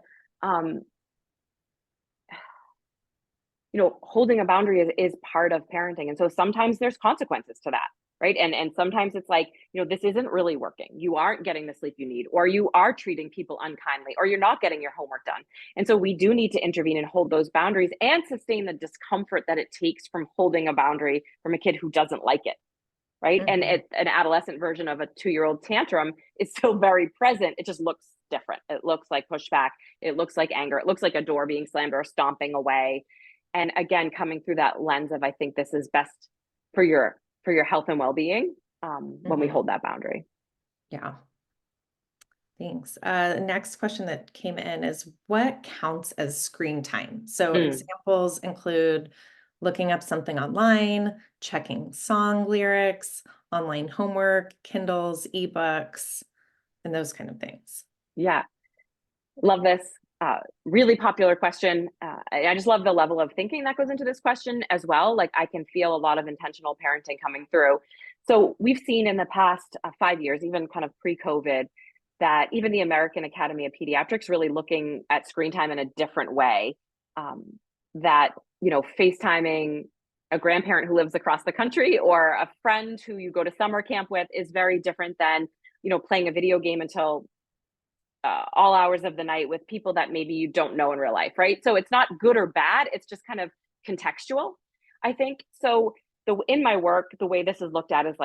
holding a boundary is part of parenting. And so sometimes there's consequences to that, right? And sometimes it's this isn't really working. You aren't getting the sleep you need, or you are treating people unkindly, or you're not getting your homework done. And so we do need to intervene and hold those boundaries and sustain the discomfort that it takes from holding a boundary from a kid who doesn't like it. Right. And an adolescent version of a 2-year-old tantrum is still very present. It just looks different. It looks like pushback. It looks like anger. It looks like a door being slammed or stomping away. And again, coming through that lens of, I think this is best for your health and well-being when we hold that boundary. Yeah. Thanks. Next question that came in is, what counts as screen time? So examples include looking up something online, checking song lyrics, online homework, Kindles, ebooks, and those kind of things. Yeah. Love this. Really popular question. I just love the level of thinking that goes into this question as well. I can feel a lot of intentional parenting coming through. So we've seen in the past 5 years, even kind of pre-COVID, that even the American Academy of Pediatrics really looking at screen time in a different way. That, FaceTiming a grandparent who lives across the country or a friend who you go to summer camp with is very different than, playing a video game until all hours of the night with people that maybe you don't know in real life, right? So it's not good or bad. It's just kind of contextual, I think. So in my work, the way this is looked at is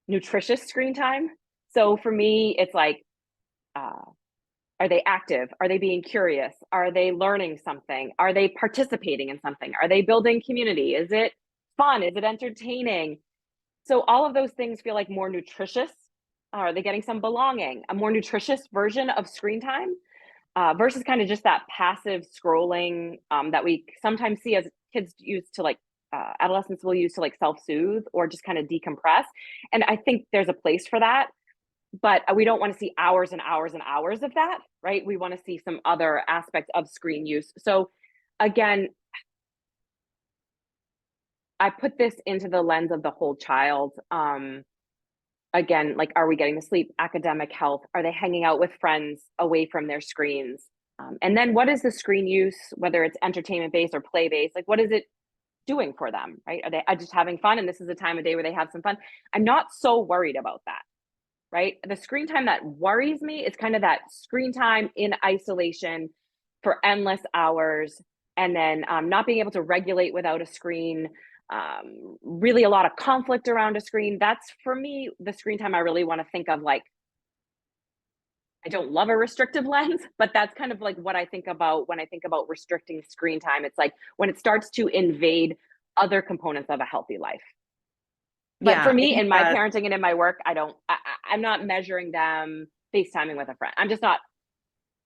nutritious screen time. So for me, it's are they active? Are they being curious? Are they learning something? Are they participating in something? Are they building community? Is it fun? Is it entertaining? So all of those things feel like more nutritious. Are they getting some belonging? A more nutritious version of screen time versus kind of just that passive scrolling that we sometimes see as kids use to like adolescents will use to like self-soothe or just kind of decompress. And I think there's a place for that, but we don't want to see hours and hours and hours of that, right? We want to see some other aspects of screen use. So again, I put this into the lens of the whole child. Again, like, are we getting the sleep, academic health? Are they hanging out with friends away from their screens? And then what is the screen use, whether it's entertainment based or play based? Like, what is it doing for them, right? Are they just having fun? And this is a time of day where they have some fun. I'm not so worried about that, right? The screen time that worries me is kind of that screen time in isolation for endless hours, and then not being able to regulate without a screen, really a lot of conflict around a screen. That's for me, the screen time I really want to think of. Like, I don't love a restrictive lens, but that's kind of like what I think about when I think about restricting screen time. It's like when it starts to invade other components of a healthy life. But Yeah, for I me, think in my that, parenting and in my work, I'm not measuring them FaceTiming with a friend. I'm just not.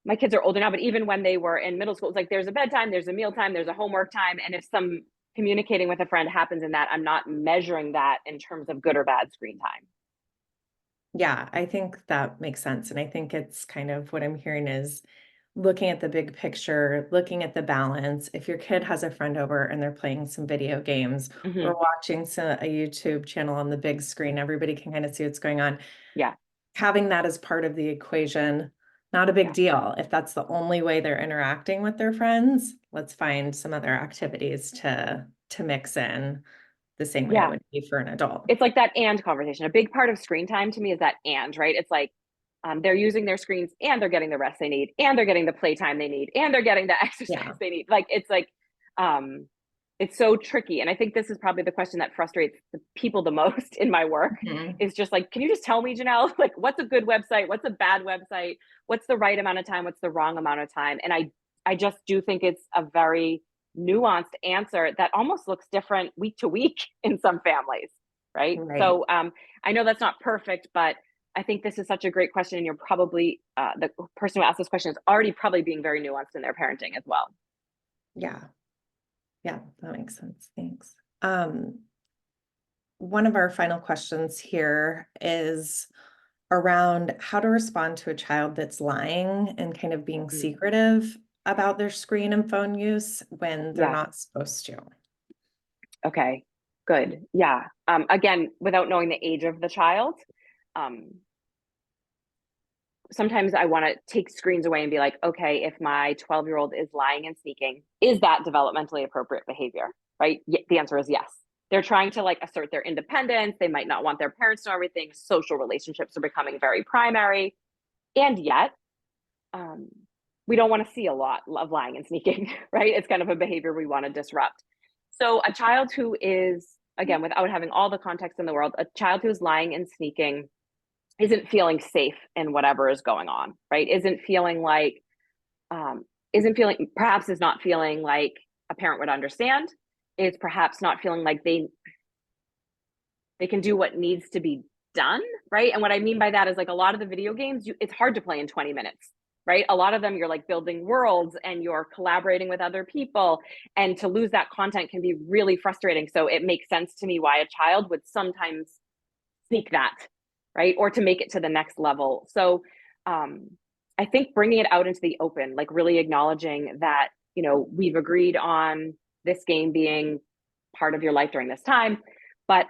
My kids are older now, but even when they were in middle school, it's like there's a bedtime, there's a meal time, there's a homework time. And if some communicating with a friend happens in that, I'm not measuring that in terms of good or bad screen time. yeah, I think that makes sense. And I think it's kind of what I'm hearing is looking at the big picture, looking at the balance. If your kid has a friend over and they're playing some video games Hmm. or watching a YouTube channel on the big screen, everybody can kind of see what's going on. Yeah. Having that as part of the equation, not a big Yeah. deal. If that's the only way they're interacting with their friends, let's find some other activities to mix in the same way it Yeah. would be for an adult. It's like that and conversation. A big part of screen time to me is that and, right? It's like they're using their screens and they're getting the rest they need and they're getting the playtime they need and they're getting the exercise Yeah. they need. Like um, it's so tricky. And I think this is probably the question that frustrates the people the most in my work Mhm. is just like, can you just tell me, Janelle, like what's a good website? What's a bad website? What's the right amount of time? What's the wrong amount of time? And I just do think it's a very nuanced answer that almost looks different week to week in some families, right? Right. So I know that's not perfect, but I think this is such a great question, and you're probably the person who asked this question is already probably being very nuanced in their parenting as well. Yeah. Yeah, that makes sense. Thanks. One of our final questions here is around how to respond to a child that's lying and kind of being Mm. secretive about their screen and phone use when they're Yeah. not supposed to. Okay. Good. Yeah. Again, without knowing the age of the child, um, sometimes I want to take screens away and be like, okay, if my 12-year-old is lying and sneaking, is that developmentally appropriate behavior? Right? The answer is yes. They're trying to like assert their independence. They might not want their parents to know everything. Social relationships are becoming very primary. And yet, um, we don't want to see a lot of lying and sneaking, right? It's kind of a behavior we want to disrupt. So, a child who is, again, without having all the context in the world, a child who's lying and sneaking isn't feeling safe in whatever is going on, right? Isn't feeling, perhaps is not feeling like a parent would understand. Is perhaps not feeling like they can do what needs to be done, right? And what I mean by that is like a lot of the video games, it's hard to play in 20 minutes, right? A lot of them, you're like building worlds and you're collaborating with other people. And to lose that content can be really frustrating. So it makes sense to me why a child would sometimes sneak that, right? Or to make it to the next level. So I think bringing it out into the open, like really acknowledging that, we've agreed on this game being part of your life during this time, but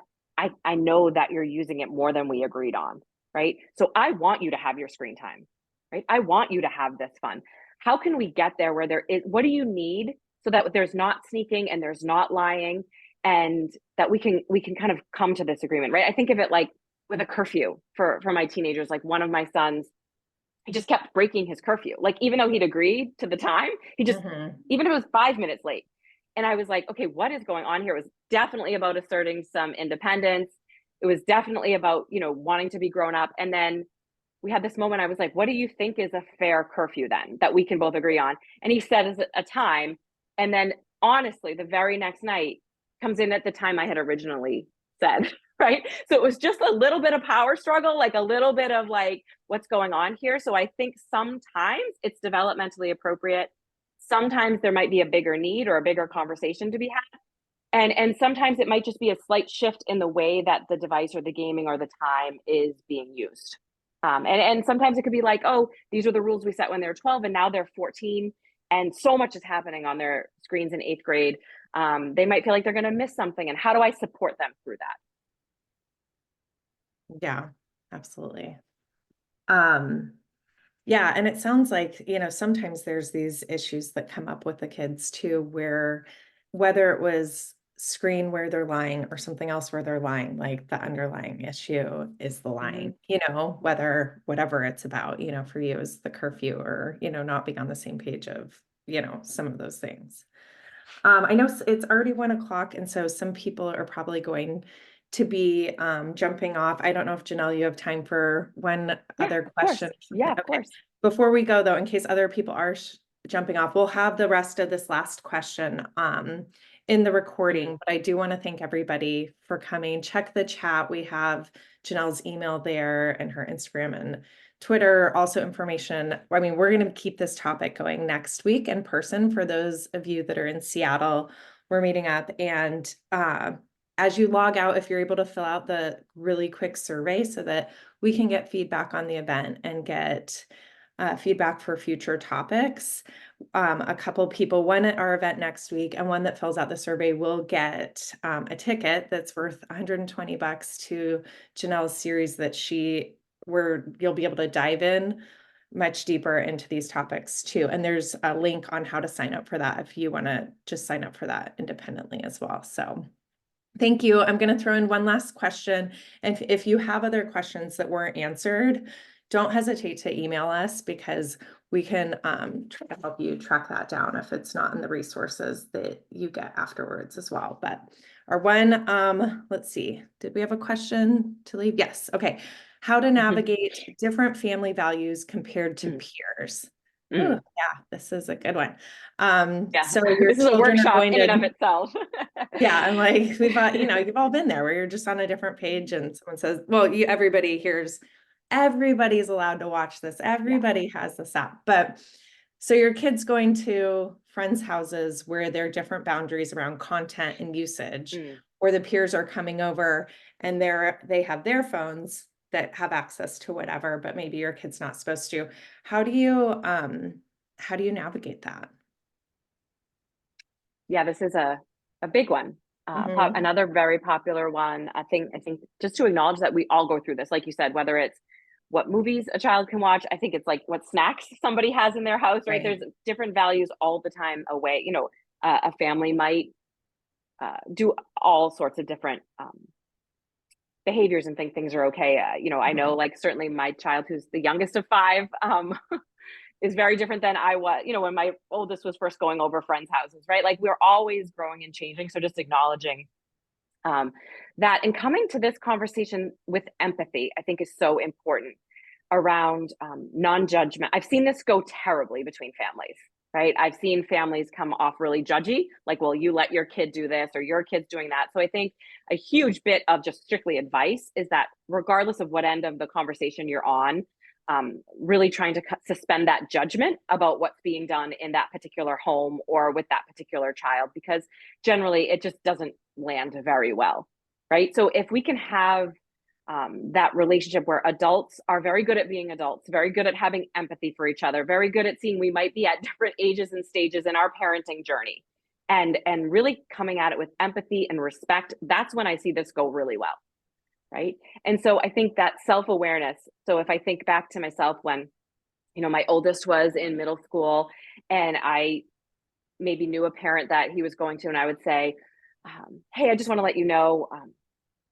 I know that you're using it more than we agreed on, right? So I want you to have your screen time, right? I want you to have this fun. How can we get there where there is, what do you need so that there's not sneaking and there's not lying, and that we can kind of come to this agreement, right? I think of it like with a curfew for my teenagers. Like one of my sons, he just kept breaking his curfew. Like even though he'd agreed to the time, he just, Mhm. even if it was 5 minutes late. And I was like, okay, what is going on here? It was definitely about asserting some independence. It was definitely about, wanting to be grown up. And then we had this moment. I was like, what do you think is a fair curfew then that we can both agree on? And he said is a time. And then honestly, the very next night comes in at the time I had originally said. right? So it was just a little bit of power struggle, like a little bit of like, what's going on here? So I think sometimes it's developmentally appropriate. Sometimes there might be a bigger need or a bigger conversation to be had. And sometimes it might just be a slight shift in the way that the device or the gaming or the time is being used. And sometimes it could be like, oh, these are the rules we set when they're 12 and now they're 14 and so much is happening on their screens in 8th grade. They might feel like they're going to miss something, and how do I support them through that? Yeah, absolutely. Yeah, and it sounds like, sometimes there's these issues that come up with the kids too, where whether it was screen where they're lying or something else where they're lying, like the underlying issue is the lying, whether whatever it's about, for you is the curfew or, not being on the same page of, some of those things. I know it's already 1 o'clock, and so some people are probably going to be jumping off. I don't know if Janelle, you have time for one other Of course. question. Yeah, of Okay. course. Before we go though, in case other people are jumping off, we'll have the rest of this last question in the recording, but I do want to thank everybody for coming. Check the chat. We have Janelle's email there and her Instagram and Twitter, also information. I mean, we're going to keep this topic going next week in person for those of you that are in Seattle. We're meeting up, and as you log out, if you're able to fill out the really quick survey so that we can get feedback on the event and get feedback for future topics. A couple people, one at our event next week and one that fills out the survey, will get a ticket that's worth $120 to Janelle's series where you'll be able to dive in much deeper into these topics too. And there's a link on how to sign up for that if you want to just sign up for that independently as well. So thank you. I'm going to throw in one last question. And if you have other questions that weren't answered, don't hesitate to email us, because we can try to help you track that down if it's not in the resources that you get afterwards as well. But our one, let's see, did we have a question to leave? Yes. Okay. How to navigate different family values compared to peers. Ooh, yeah, this is a good one. So your this is a children are workshop going in and of to, itself. yeah, I'm like, we've got, you've all been there where you're just on a different page and someone says, well, everybody's allowed to watch this. Everybody has this app. But so your kid's going to friends' houses where there are different boundaries around content and usage, or the peers are coming over and they have their phones that have access to whatever, but maybe your kid's not supposed to. How do you navigate that? Yeah, this is a big one. Another very popular one. I think just to acknowledge that we all go through this, like you said, whether it's what movies a child can watch, I think it's like what snacks somebody has in their house, right? There's different values all the time away. A family might do all sorts of different behaviors and think things are okay. I know, like, certainly my child, who's the youngest of 5, is very different than I was, when my oldest was first going over friends' houses, right? Like, we're always growing and changing. So just acknowledging that, and coming to this conversation with empathy, I think is so important around non-judgment. I've seen this go terribly between families, right? I've seen families come off really judgy, like, well, you let your kid do this or your kid's doing that. So I think a huge bit of just strictly advice is that regardless of what end of the conversation you're on, really trying to suspend that judgment about what's being done in that particular home or with that particular child, because generally it just doesn't land very well, right? So if we can have that relationship where adults are very good at being adults, very good at having empathy for each other, very good at seeing we might be at different ages and stages in our parenting journey, and really coming at it with empathy and respect, that's when I see this go really well. Right. And so I think that self-awareness. So if I think back to myself when, my oldest was in middle school and I maybe knew a parent that he was going to, and I would say, hey, I just want to let you know,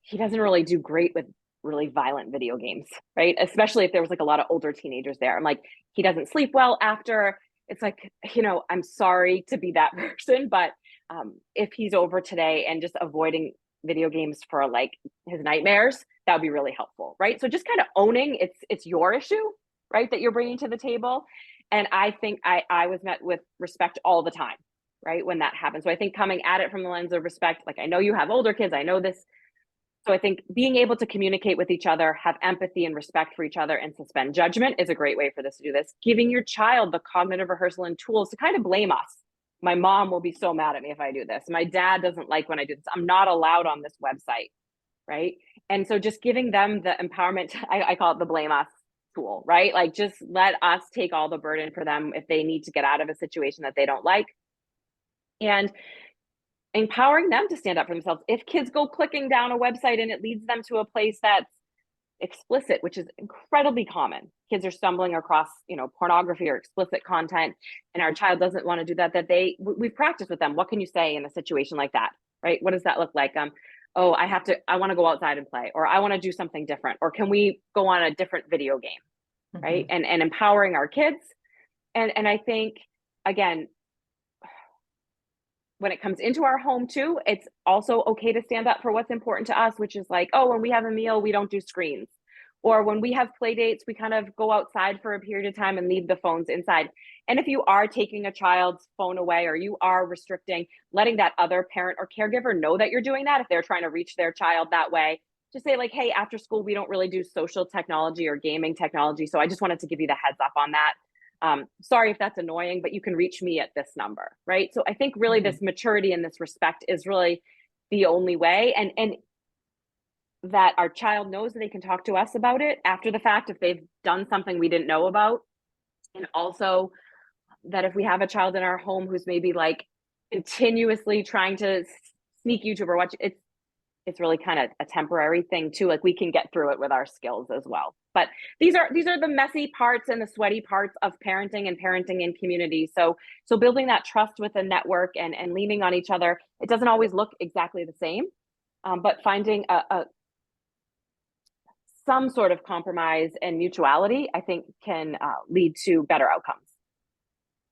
he doesn't really do great with really violent video games, right? Especially if there was like a lot of older teenagers there. I'm like, he doesn't sleep well after. It's like, I'm sorry to be that person, but if he's over today and just avoiding video games for like his nightmares, that would be really helpful, right? So just kind of owning it's your issue, right, that you're bringing to the table. And I think I was met with respect all the time, right, when that happens. So I think coming at it from the lens of respect, like, I know you have older kids, I know this So I think being able to communicate with each other, have empathy and respect for each other, and suspend judgment is a great way for this to do this. Giving your child the cognitive rehearsal and tools to kind of blame us. My mom will be so mad at me if I do this. My dad doesn't like when I do this. I'm not allowed on this website, right? And so just giving them the empowerment, I call it the blame us tool, right? Like just let us take all the burden for them if they need to get out of a situation that they don't like. And empowering them to stand up for themselves. If kids go clicking down a website and it leads them to a place that's explicit, which is incredibly common, kids are stumbling across, pornography or explicit content, and our child doesn't want to do that, we've practiced with them. What can you say in a situation like that, right? What does that look like? Oh, I want to go outside and play, or I want to do something different, or can we go on a different video game, right? And empowering our kids. And I think, again, when it comes into our home too, it's also okay to stand up for what's important to us, which is like, oh, when we have a meal, we don't do screens. Or when we have play dates, we kind of go outside for a period of time and leave the phones inside. And if you are taking a child's phone away, or you are restricting, letting that other parent or caregiver know that you're doing that, if they're trying to reach their child that way, just say like, hey, after school, we don't really do social technology or gaming technology. So I just wanted to give you the heads up on that. Sorry if that's annoying, but you can reach me at this number, right? So I think really this maturity and this respect is really the only way, and that our child knows that they can talk to us about it after the fact if they've done something we didn't know about. And also that if we have a child in our home who's maybe like continuously trying to sneak YouTube or watch, it's really kind of a temporary thing too. Like we can get through it with our skills as well. But these are the messy parts and the sweaty parts of parenting and parenting in community. So building that trust with a network and leaning on each other. It doesn't always look exactly the same, but finding some sort of compromise and mutuality, I think, can lead to better outcomes.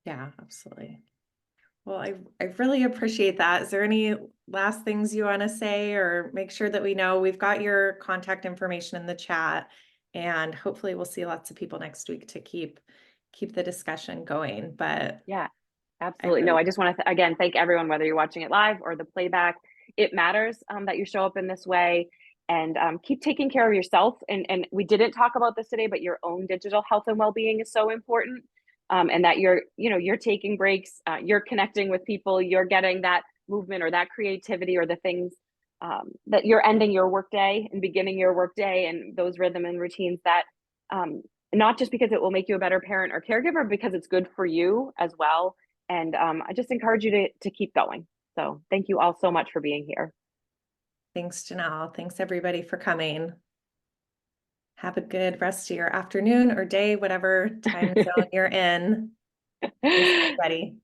Yeah, absolutely. Well, I really appreciate that. Is there any last things you want to say, or make sure that we know? We've got your contact information in the chat, and hopefully we'll see lots of people next week to keep the discussion going. But yeah, absolutely. No, I just want to again thank everyone, whether you're watching it live or the playback. It matters that you show up in this way, and keep taking care of yourself. And we didn't talk about this today, but your own digital health and well-being is so important. And that you're taking breaks, you're connecting with people, you're getting that movement or that creativity or the things that you're ending your workday and beginning your workday, and those rhythm and routines that not just because it will make you a better parent or caregiver, because it's good for you as well. And I just encourage you to keep going. So thank you all so much for being here. Thanks, Janelle. Thanks everybody for coming. Have a good rest of your afternoon or day, whatever time zone you're in. Thanks, everybody.